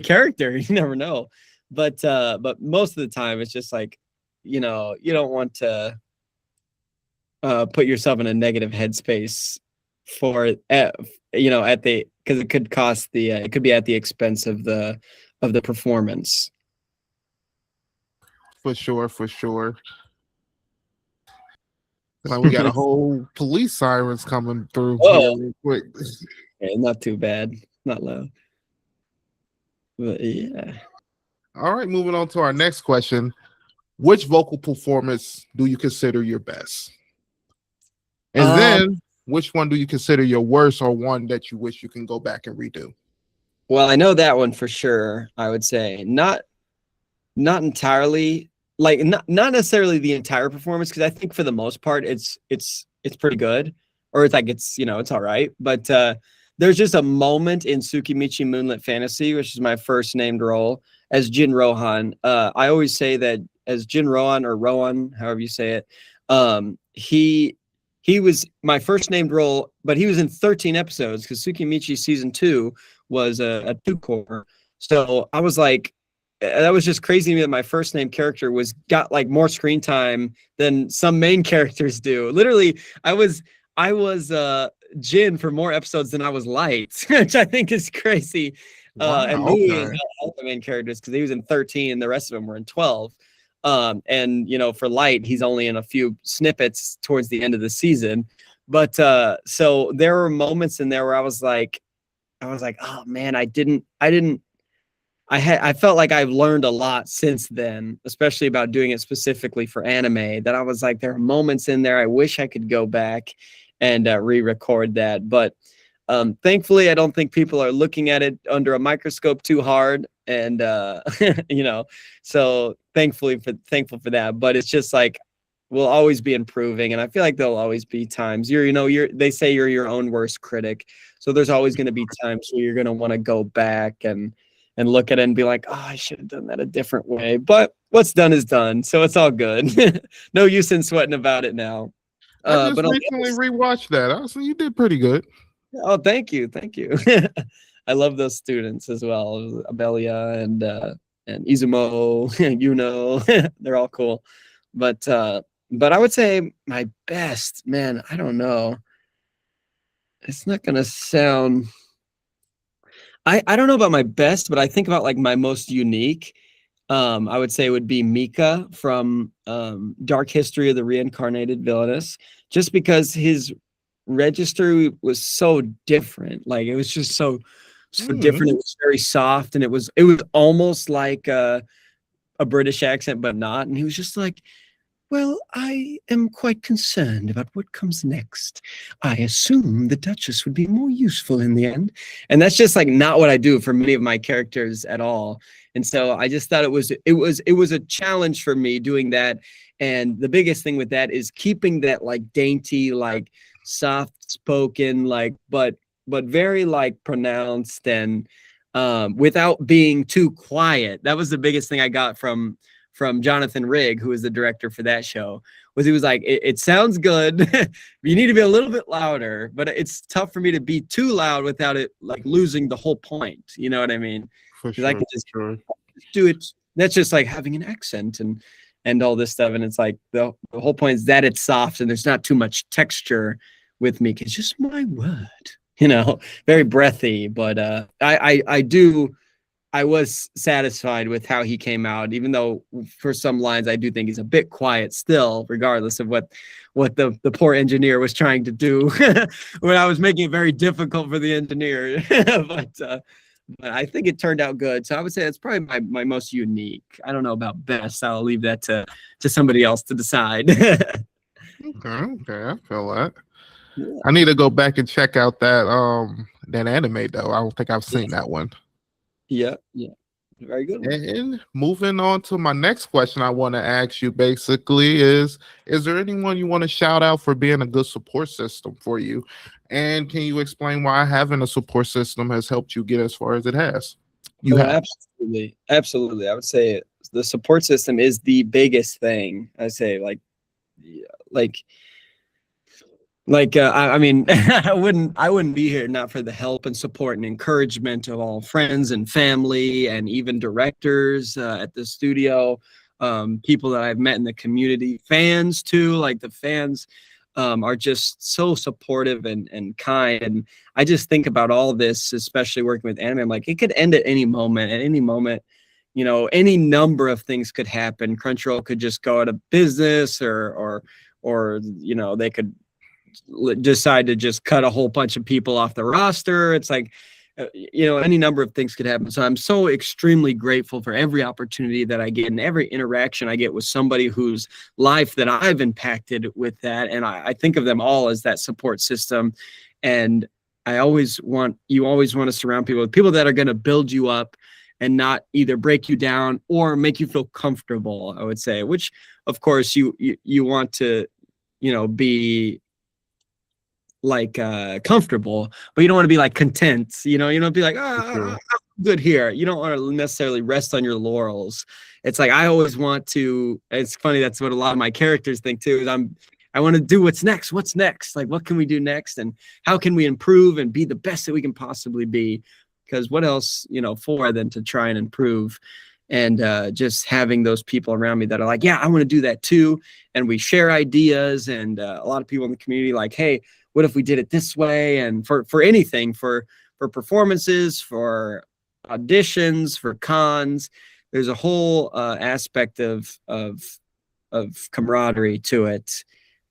[SPEAKER 6] character. You never know. But most of the time, it's just like, you don't want to put yourself in a negative headspace because it could cost it could be at the expense of the performance.
[SPEAKER 4] For sure. Like we got a whole police sirens coming through here real quick.
[SPEAKER 6] Yeah, not too bad. Not loud. But yeah.
[SPEAKER 4] All right, moving on to our next question. Which vocal performance do you consider your best? And then which one do you consider your worst, or one that you wish you can go back and redo?
[SPEAKER 6] Well, I know that one for sure. I would say not entirely, like not necessarily the entire performance, because I think for the most part it's pretty good, or it's like it's all right. But there's just a moment in Tsukimichi Moonlit Fantasy, which is my first named role as Jin Rohan. I always say that as Jin Rohan, or Rohan, however you say it, he was my first named role, but he was in 13 episodes because Tsukimichi season 2 was a 2-core. So I was like, that was just crazy to me that my first name character got like more screen time than some main characters do. Literally, I was Jin for more episodes than I was Light, which I think is crazy.
[SPEAKER 4] Wow,
[SPEAKER 6] and Louis is all the main characters because he was in 13 and the rest of them were in 12. And for Light, he's only in a few snippets towards the end of the season. But so there were moments in there where I was like, oh man, I felt like I've learned a lot since then, especially about doing it specifically for anime, that I was like, there are moments in there I wish I could go back and re-record that. But thankfully, I don't think people are looking at it under a microscope too hard. And, so thankful for that. But it's just like, we'll always be improving. And I feel like there'll always be times they say you're your own worst critic. So there's always going to be times where you're going to want to go back and look at it and be like, oh, I should have done that a different way. But what's done is done. So it's all good. No use in sweating about it now.
[SPEAKER 4] I just recently rewatched that. Honestly, you did pretty good.
[SPEAKER 6] Oh, thank you. I love those students as well. Abelia and Izumo, they're all cool. But I would say my best, man, I don't know. It's not gonna sound. I don't know about my best, but I think about like my most unique. I would say would be Mika from Dark History of the Reincarnated Villainess, just because his register was so different. Like it was just so different. It was very soft, and it was almost like a a British accent, but not. And he was just like, well, I am quite concerned about what comes next. I assume the Duchess would be more useful in the end. And that's just like not what I do for many of my characters at all. And so I just thought it was a challenge for me doing that. And the biggest thing with that is keeping that like dainty, like soft spoken, like but very like pronounced and without being too quiet. That was the biggest thing I got from Jonathan Rigg, who was the director for that show, was he was like, it sounds good. You need to be a little bit louder, but it's tough for me to be too loud without it like losing the whole point. You know what I mean?
[SPEAKER 4] For sure,
[SPEAKER 6] I can just do it. That's just like having an accent and all this stuff. And it's like the whole point is that it's soft and there's not too much texture with me. It's just my word, you know, very breathy. But I was satisfied with how he came out, even though for some lines I do think he's a bit quiet still, regardless of what the poor engineer was trying to do when I was making it very difficult for the engineer. But I think it turned out good. So I would say that's probably my most unique. I don't know about best. I'll leave that to somebody else to decide.
[SPEAKER 4] Okay, I feel that. Yeah. I need to go back and check out that anime though. I don't think I've seen that one.
[SPEAKER 6] Yeah, very good.
[SPEAKER 4] And moving on to my next question, I want to ask you basically is there anyone you want to shout out for being a good support system for you? And can you explain why having a support system has helped you get as far as it has?
[SPEAKER 6] Absolutely. I would say the support system is the biggest thing. I say I mean, I wouldn't be here not for the help and support and encouragement of all friends and family and even directors at the studio, people that I've met in the community, fans too. Like the fans are just so supportive and kind. And I just think about all this, especially working with anime. I'm like, it could end at any moment. At any moment, you know, any number of things could happen. Crunchyroll could just go out of business, or you know, they could decide to just cut a whole bunch of people off the roster. It's like, you know, any number of things could happen. So I'm so extremely grateful for every opportunity that I get and every interaction I get with somebody whose life that I've impacted with that. And I think of them all as that support system. And you always want to surround people with people that are going to build you up and not either break you down or make you feel comfortable, I would say, which of course you want to, you know, be like comfortable, but you don't want to be like content, you know, be like, I'm good here. You don't want to necessarily rest on your laurels. It's like, I always want to, it's funny, that's what a lot of my characters think too, is I want to do what's next, like, what can we do next? And how can we improve and be the best that we can possibly be? Because what else, you know, for than to try and improve? And just having those people around me that are like, yeah, I want to do that too. And we share ideas, and a lot of people in the community like, hey, what if we did it this way? And for anything, for performances, for auditions, for cons, there's a whole aspect of camaraderie to it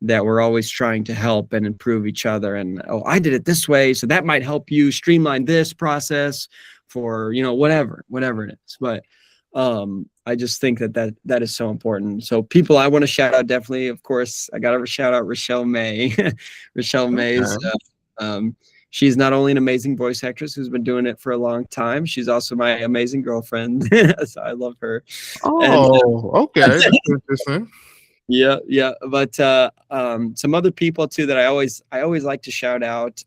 [SPEAKER 6] that we're always trying to help and improve each other. And, oh, I did it this way, so that might help you streamline this process for, you know, whatever it is. But I just think that is so important. So people I want to shout out, definitely, of course, I got to shout out Rochelle May. Rochelle May's, she's not only an amazing voice actress who's been doing it for a long time, she's also my amazing girlfriend. So I love her.
[SPEAKER 4] Okay. That's interesting.
[SPEAKER 6] Yeah. But some other people too that I always like to shout out.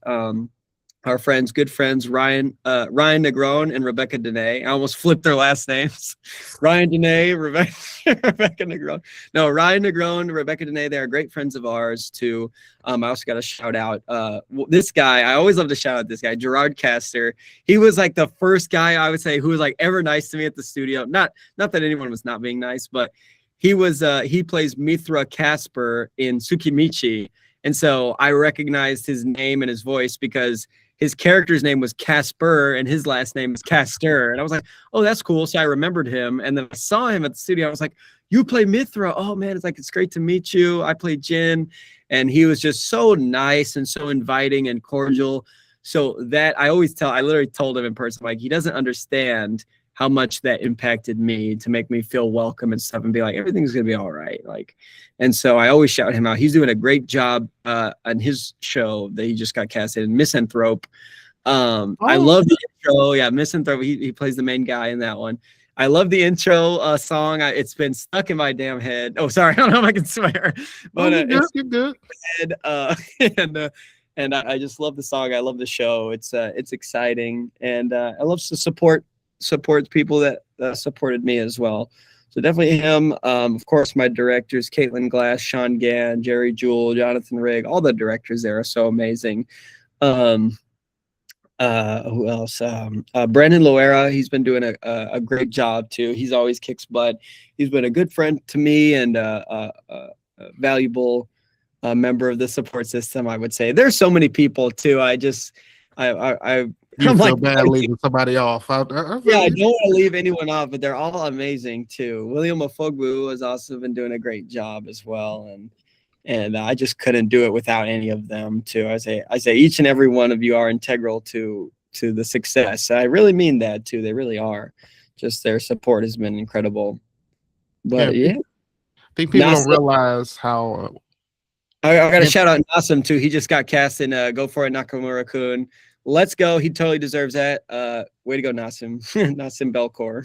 [SPEAKER 6] Our friends, good friends, Ryan Negron and Rebecca Dene. I almost flipped their last names. Ryan Dene, Rebecca Negron. No, Ryan Negron, Rebecca Dene, they are great friends of ours too. I also got to shout out this guy. I always love to shout out this guy, Gerard Castor. He was like the first guy I would say who was like ever nice to me at the studio. Not that anyone was not being nice, but he plays Mithra Casper in Tsukimichi. And so I recognized his name and his voice because his character's name was Casper and his last name is Castor. And I was like, oh, that's cool. So I remembered him. And then I saw him at the studio. I was like, you play Mithra? Oh man, it's great to meet you. I play Jin. And he was just so nice and so inviting and cordial. So that I literally told him in person, like, he doesn't understand how much that impacted me to make me feel welcome and stuff and be like, everything's going to be all right. Like, and so I always shout him out. He's doing a great job on his show that he just got casted in, Misanthrope. I love the intro. Yeah, Misanthrope. He plays the main guy in that one. I love the intro song. It's been stuck in my damn head. Oh, sorry. I don't know if I can swear. But
[SPEAKER 4] you're good.
[SPEAKER 6] And I just love the song. I love the show. It's exciting. And I love to support people that supported me as well. So definitely him. Of course, my directors, Caitlin Glass, Shawn Gann, Jerry Jewell, Jonathan Rigg, all the directors there are so amazing. Who else? Brandon Loera, he's been doing a great job too. He's always kicks butt. He's been a good friend to me and a valuable member of the support system, I would say. There's so many people too.
[SPEAKER 4] You feel bad leaving somebody off. I
[SPEAKER 6] don't want to leave anyone off, but they're all amazing too. William Afogbu has also been doing a great job as well, and I just couldn't do it without any of them too. I say each and every one of you are integral to the success. I really mean that too. They really are. Just their support has been incredible. But yeah.
[SPEAKER 4] I think people don't realize how.
[SPEAKER 6] I got to shout out Nasim too. He just got cast in Go For It, Nakamura-kun. Let's go. He totally deserves that. Way to go, Nasim. Nasim Belcour.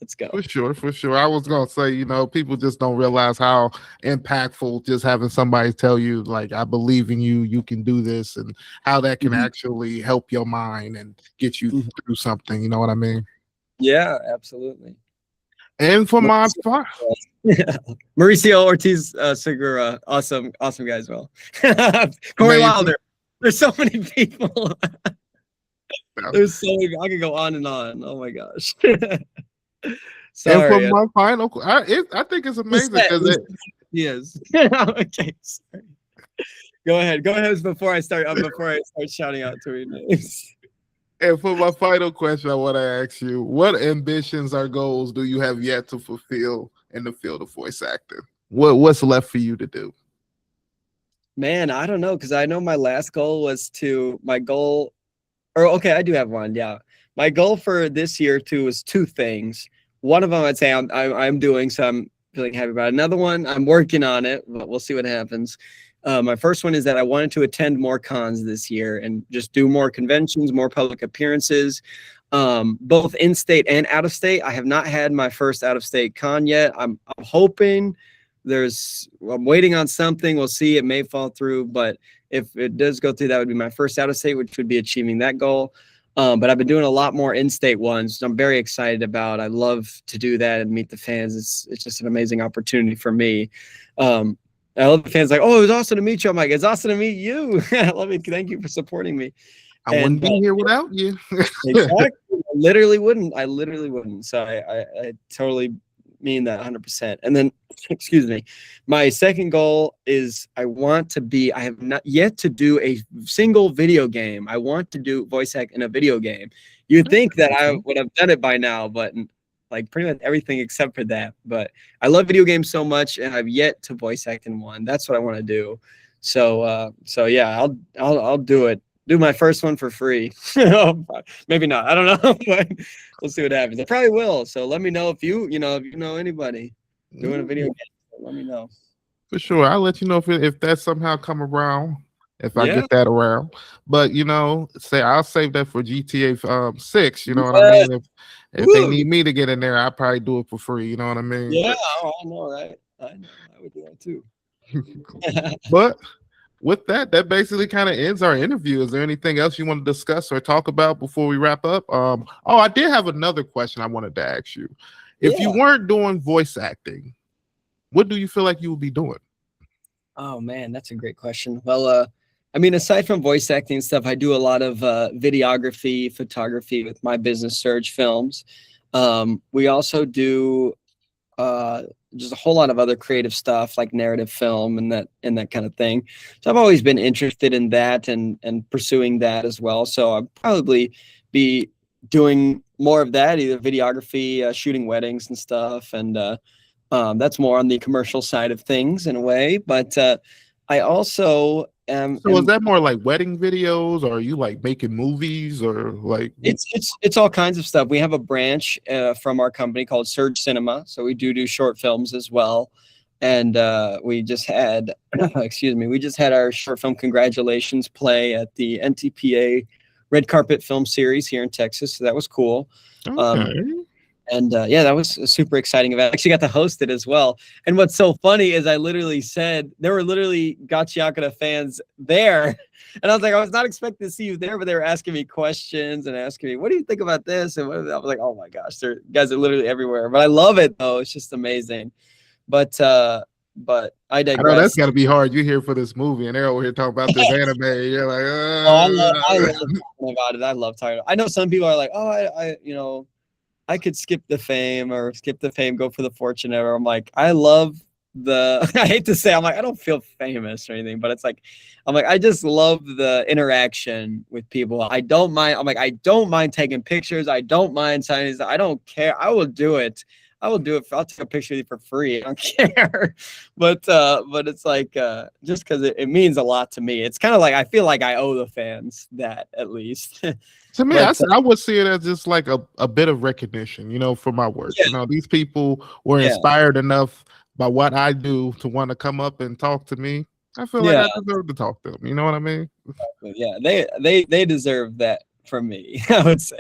[SPEAKER 6] Let's go.
[SPEAKER 4] For sure. I was going to say, people just don't realize how impactful just having somebody tell you, like, I believe in you, you can do this, and how that can actually help your mind and get you through something. You know what I mean?
[SPEAKER 6] Yeah, absolutely.
[SPEAKER 4] And for my part.
[SPEAKER 6] Mauricio Ortiz Segura. Awesome guy as well. Corey Wilder. There's so many people. There's so many. I could go on and on. Oh my gosh. Sorry.
[SPEAKER 4] And for my final, I think it's amazing because
[SPEAKER 6] yes. Okay. Sorry. Go ahead before I start shouting out to your names.
[SPEAKER 4] And for my final question, I want to ask you: what ambitions or goals do you have yet to fulfill in the field of voice acting? What's left for you to do?
[SPEAKER 6] Man, I don't know, because I know my last goal was I do have one. Yeah. My goal for this year was two things. One of them I'd say I'm doing, so I'm feeling happy about it. Another one, I'm working on it, but we'll see what happens. My first one is that I wanted to attend more cons this year and just do more conventions, more public appearances, both in-state and out-of-state. I have not had my first out-of-state con yet. I'm hoping. I'm waiting on something. We'll see. It may fall through, but if it does go through, that would be my first out of state, which would be achieving that goal. But I've been doing a lot more in-state ones, which I'm very excited about. I love to do that and meet the fans. It's just an amazing opportunity for me. I love the fans like, oh, it was awesome to meet you. I'm like, it's awesome to meet you. I love it. Thank you for supporting me.
[SPEAKER 4] I wouldn't be here without you.
[SPEAKER 6] Exactly. I literally wouldn't. So I totally mean that 100%. And then, excuse me, my second goal is I have not yet to do a single video game. I want to do voice act in a video game. You'd think that I would have done it by now, but like pretty much everything except for that. But I love video games so much, and I've yet to voice act in one. That's what I want to do. So yeah, I'll do it. Do my first one for free. Maybe not. I don't know. But we'll see what happens. I probably will. So let me know if you know anybody doing a video game. Let me know.
[SPEAKER 4] For sure. I'll let you know if that somehow come around. If I get that around. But I'll save that for GTA 6. You know what I mean? If they need me to get in there, I'll probably do it for free. You know what I mean?
[SPEAKER 6] Yeah, I know, right? I know. I would do that too.
[SPEAKER 4] But with that basically kind of ends our interview. Is there anything else you want to discuss or talk about before we wrap up? I did have another question I wanted to ask you. If you weren't doing voice acting, what do you feel like you would be doing?
[SPEAKER 6] Oh man, that's a great question. Well, aside from voice acting and stuff, I do a lot of videography, photography with my business, Surge Films. We also do just a whole lot of other creative stuff like narrative film and that kind of thing. So I've always been interested in that and pursuing that as well. So I'll probably be doing more of that, either videography, shooting weddings and stuff. And that's more on the commercial side of things in a way. But I also
[SPEAKER 4] So is that more like wedding videos, or are you like making movies, or like?
[SPEAKER 6] It's all kinds of stuff. We have a branch from our company called Surge Cinema, so we do short films as well. And we just had, we just had our short film Congratulations play at the NTPA Red Carpet Film Series here in Texas, so that was cool.
[SPEAKER 4] Okay.
[SPEAKER 6] And yeah, that was a super exciting event. I actually got to host it as well. And what's so funny is I literally said, there were literally Gachiakuta fans there. And I was like, I was not expecting to see you there, but they were asking me questions and asking me, what do you think about this? And I was like, oh my gosh, guys are literally everywhere. But I love it though. It's just amazing. But I digress.
[SPEAKER 4] I know that's got to be hard. You're here for this movie, and they're over here talking about this anime. You're like,
[SPEAKER 6] I love talking about it. I love talking. I know some people are like, oh, I could skip the fame, go for the fortune. Or I'm like, I love I hate to say, I'm like, I don't feel famous or anything, but it's like, I'm like, I just love the interaction with people. I don't mind. I'm like, I don't mind taking pictures. I don't mind signing. I don't care. I will do it. I'll take a picture of you for free. I don't care. But it's like, just because it means a lot to me. It's kind of like, I feel like I owe the fans that at least.
[SPEAKER 4] To me, I would see it as just like a bit of recognition, for my work.
[SPEAKER 6] Yeah.
[SPEAKER 4] These people were inspired enough by what I do to want to come up and talk to me. I feel like I deserve to talk to them. You know what I mean?
[SPEAKER 6] Yeah, they deserve that from me, I would say.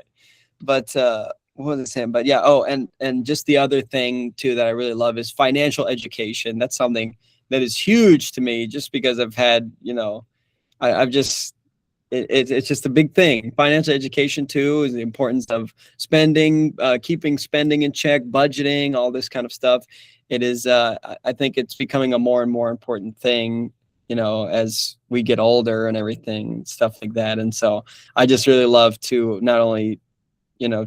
[SPEAKER 6] But what was I saying? But yeah, and just the other thing too that I really love is financial education. That's something that is huge to me, just because I've had, I've just it's just a big thing. Financial education too is the importance of spending, keeping spending in check, budgeting, all this kind of stuff. It is, I think it's becoming a more and more important thing, as we get older and everything, stuff like that. And so I just really love to not only,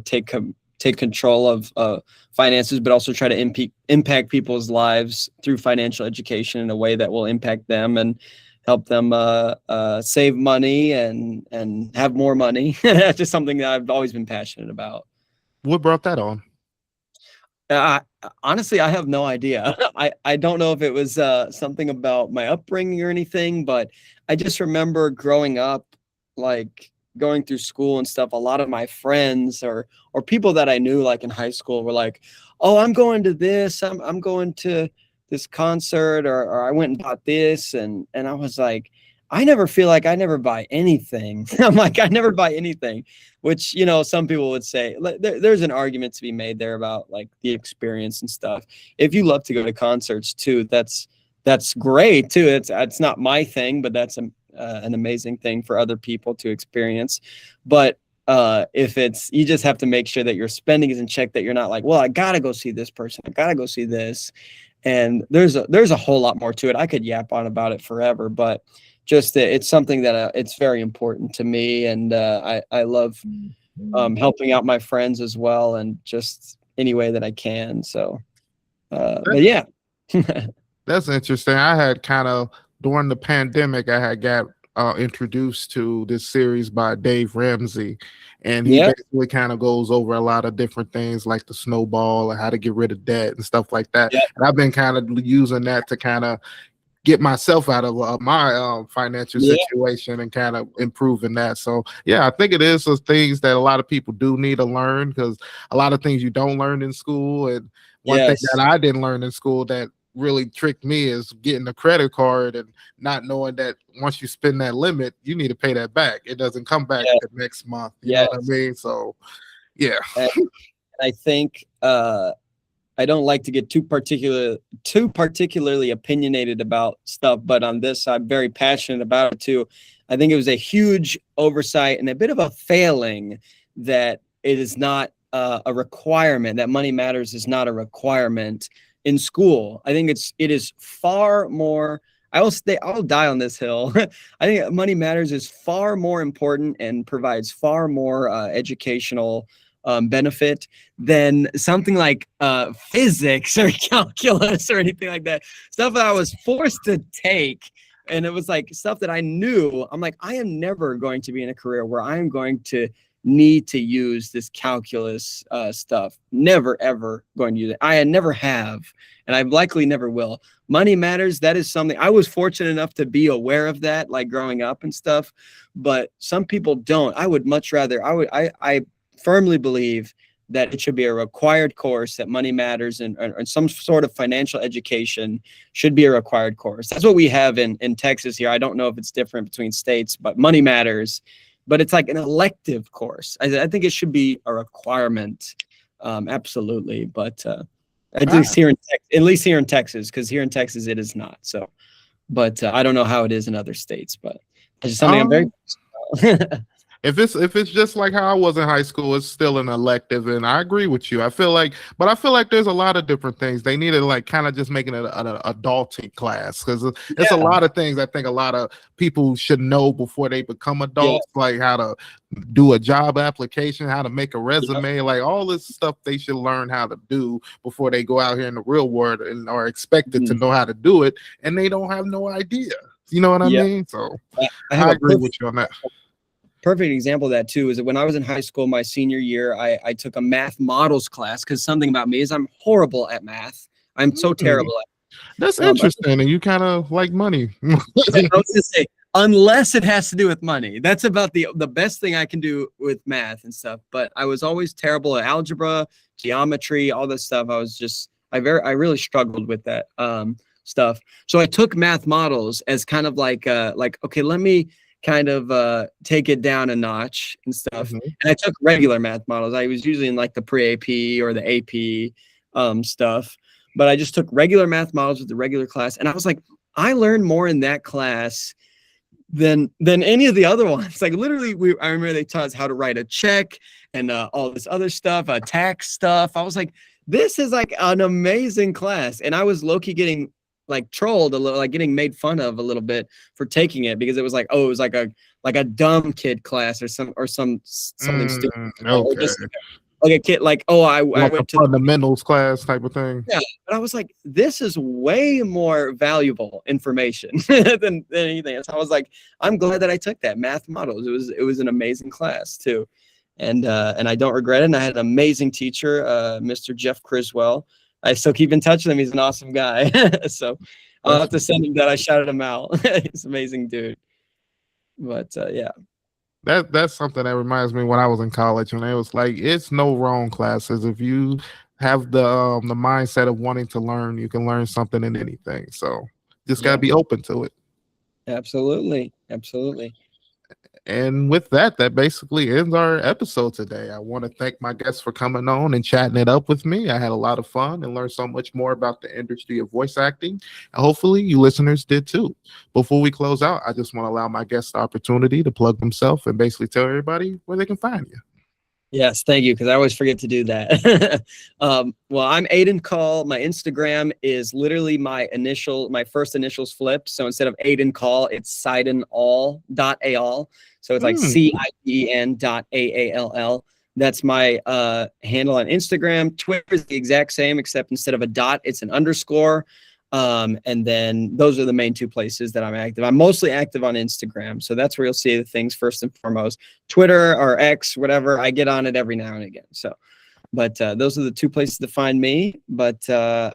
[SPEAKER 6] take control of finances, but also try to impact people's lives through financial education in a way that will impact them and help them save money and have more money. That's just something that I've always been passionate about.
[SPEAKER 4] What brought that on?
[SPEAKER 6] Honestly, I have no idea. I don't know if it was something about my upbringing or anything, but I just remember growing up, like going through school and stuff, a lot of my friends or people that I knew like in high school were like, oh, I'm going to this, I'm going to this concert, or I went and bought this. And I was like, I never feel like I never buy anything. I'm like, I never buy anything, which, some people would say there's an argument to be made there about like the experience and stuff. If you love to go to concerts too, that's great too. It's not my thing, but that's an amazing thing for other people to experience. But if you just have to make sure that your spending is in check, that you're not like, well, I gotta go see this person, I gotta go see this. And there's a whole lot more to it. I could yap on about it forever, but just it's something that it's very important to me. And I love helping out my friends as well, and just any way that I can. So, but yeah.
[SPEAKER 4] That's interesting. I had kind of, during the pandemic, I had got introduced to this series by Dave Ramsey, and he basically kind of goes over a lot of different things like the snowball and how to get rid of debt and stuff like that. And I've been kind of using that to kind of get myself out of my financial situation and kind of improving that. So yeah, I think it is those things that a lot of people do need to learn, because a lot of things you don't learn in school. And one thing that I didn't learn in school that really tricked me is getting a credit card and not knowing that once you spend that limit, you need to pay that back. It doesn't come back the next month. You know what I mean? So yeah.
[SPEAKER 6] I think I don't like to get too particularly opinionated about stuff, but on this, I'm very passionate about it too. I think it was a huge oversight and a bit of a failing that it is not a requirement, that Money Matters is not a requirement in school. I think it is far more. I'll die on this hill. I think Money Matters is far more important and provides far more educational benefit than something like physics or calculus or anything like that. Stuff that I was forced to take, and it was like stuff that I knew. I'm like, I am never going to be in a career where I'm going to need to use this calculus stuff. Never, ever going to use it. I never have, and I likely never will. Money matters. That is something I was fortunate enough to be aware of that, like growing up and stuff. But some people don't. I would much rather, I firmly believe that it should be a required course, that money matters and some sort of financial education should be a required course. That's what we have in Texas here. I don't know if it's different between states, but money matters. But it's like an elective course. I think it should be a requirement. Absolutely. But at least here in Texas, because here in Texas it is not. So, but I don't know how it is in other states, but it's just something I'm very
[SPEAKER 4] If it's just like how I was in high school, it's still an elective, and I agree with you. I feel like there's a lot of different things they need to like kind of just making it an adulting class, because it's a lot of things I think a lot of people should know before they become adults, like how to do a job application, how to make a resume, like all this stuff they should learn how to do before they go out here in the real world and are expected to know how to do it, and they don't have no idea. You know what I mean? So I agree with you on that.
[SPEAKER 6] Perfect example of that too is that when I was in high school, my senior year, I took a math models class, because something about me is I'm horrible at math. I'm so terrible at it.
[SPEAKER 4] That's interesting, and you kind of like money.
[SPEAKER 6] I was gonna say, unless it has to do with money, that's about the best thing I can do with math and stuff. But I was always terrible at algebra, geometry, all this stuff. I really struggled with that stuff. So I took math models as kind of like okay, let me kind of take it down a notch and stuff. And I took regular math models. I was usually in like the pre-AP or the AP stuff, but I just took regular math models with the regular class. And I was like, I learned more in that class than any of the other ones. Like literally, I remember they taught us how to write a check and all this other stuff, tax stuff. I was like, this is like an amazing class. And I was low-key getting like trolled a little, like getting made fun of a little bit for taking it, because it was like, oh, it was like a dumb kid class or something stupid.
[SPEAKER 4] Okay.
[SPEAKER 6] Just like a kid, like, oh, I
[SPEAKER 4] like
[SPEAKER 6] went to
[SPEAKER 4] fundamentals class type of thing.
[SPEAKER 6] Yeah, but I was like, this is way more valuable information than anything else. I was like, I'm glad that I took that math models. It was an amazing class too, and I don't regret it. And I had an amazing teacher, Mr. Jeff Criswell. I still keep in touch with him. He's an awesome guy. So I'll have to send him that. I shouted him out. He's an amazing dude. But yeah.
[SPEAKER 4] That's something that reminds me when I was in college, and it was like, it's no wrong classes. If you have the mindset of wanting to learn, you can learn something in anything. So just gotta be open to it.
[SPEAKER 6] Absolutely.
[SPEAKER 4] And with that basically ends our episode today. I want to thank my guests for coming on and chatting it up with me. I had a lot of fun and learned so much more about the industry of voice acting. And hopefully you listeners did too. Before we close out, I just want to allow my guests the opportunity to plug themselves and basically tell everybody where they can find you.
[SPEAKER 6] Yes, thank you, because I always forget to do that. Well, I'm Aiden Call. My Instagram is literally my first initials flipped. So instead of Aiden Call, it's Sidenall.all. So it's like CIDEN.AALL. That's my handle on Instagram. Twitter is the exact same, except instead of a dot, it's an underscore. And then those are the main two places that I'm active. I'm mostly active on Instagram, so that's where you'll see the things first and foremost. Twitter or X, whatever, I get on it every now and again. So, but those are the two places to find me. But I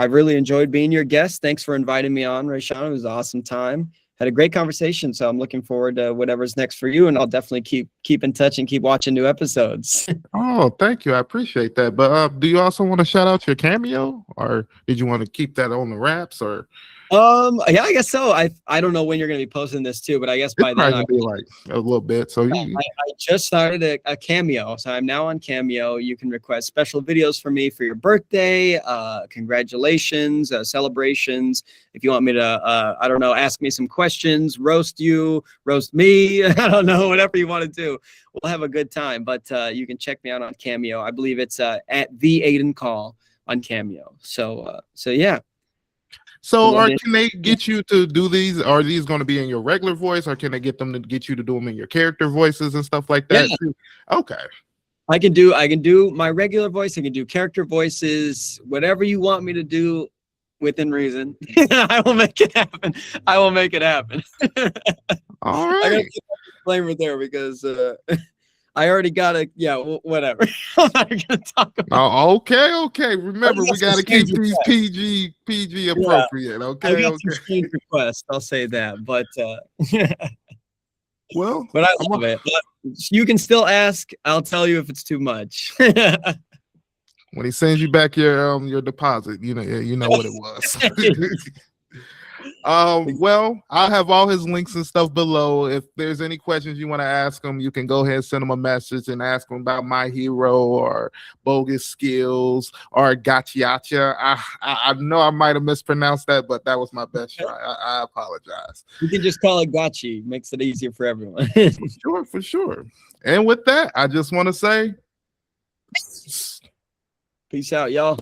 [SPEAKER 6] really enjoyed being your guest. Thanks for inviting me on, Raysean. It was an awesome time. Had a great conversation, so I'm looking forward to whatever's next for you, and I'll definitely keep in touch and keep watching new episodes.
[SPEAKER 4] Oh, thank you. I appreciate that. But do you also want to shout out your cameo, or did you want to keep that on the wraps? Or
[SPEAKER 6] yeah, I guess so. I don't know when you're going to be posting this too, but I guess by then
[SPEAKER 4] I'll be like a little bit. So
[SPEAKER 6] I just started a Cameo, so I'm now on Cameo. You can request special videos for me for your birthday, congratulations, celebrations. If you want me to, I don't know, ask me some questions, roast me, I don't know, whatever you want to do. We'll have a good time. But you can check me out on Cameo. I believe it's at the Aiden Call on Cameo. So yeah.
[SPEAKER 4] So, can they get you to do these? Are these going to be in your regular voice, or can they get them to get you to do them in your character voices and stuff like that?
[SPEAKER 6] Yeah.
[SPEAKER 4] Okay.
[SPEAKER 6] I can do my regular voice. I can do character voices, whatever you want me to do within reason. I will make it happen. All
[SPEAKER 4] right.
[SPEAKER 6] I got to keep a disclaimer there because I already got a whatever. I'm not gonna talk about.
[SPEAKER 4] Oh, okay. Remember, we got to keep these
[SPEAKER 6] request.
[SPEAKER 4] PG appropriate.
[SPEAKER 6] I
[SPEAKER 4] Okay.
[SPEAKER 6] got some strange requests. I'll say that, but
[SPEAKER 4] Well,
[SPEAKER 6] but I love it. You can still ask. I'll tell you if it's too much.
[SPEAKER 4] when he sends you back your deposit, you know what it was. Well, I'll have all his links and stuff below. If there's any questions you want to ask him, you can go ahead and send him a message and ask him about My Hero or Bogus Skills or Gachiakuta. I know I might have mispronounced that, but that was my best try. I apologize.
[SPEAKER 6] You can just call it Gachi. Makes it easier for everyone.
[SPEAKER 4] For sure. And with that, I just want to say
[SPEAKER 6] Peace out, y'all.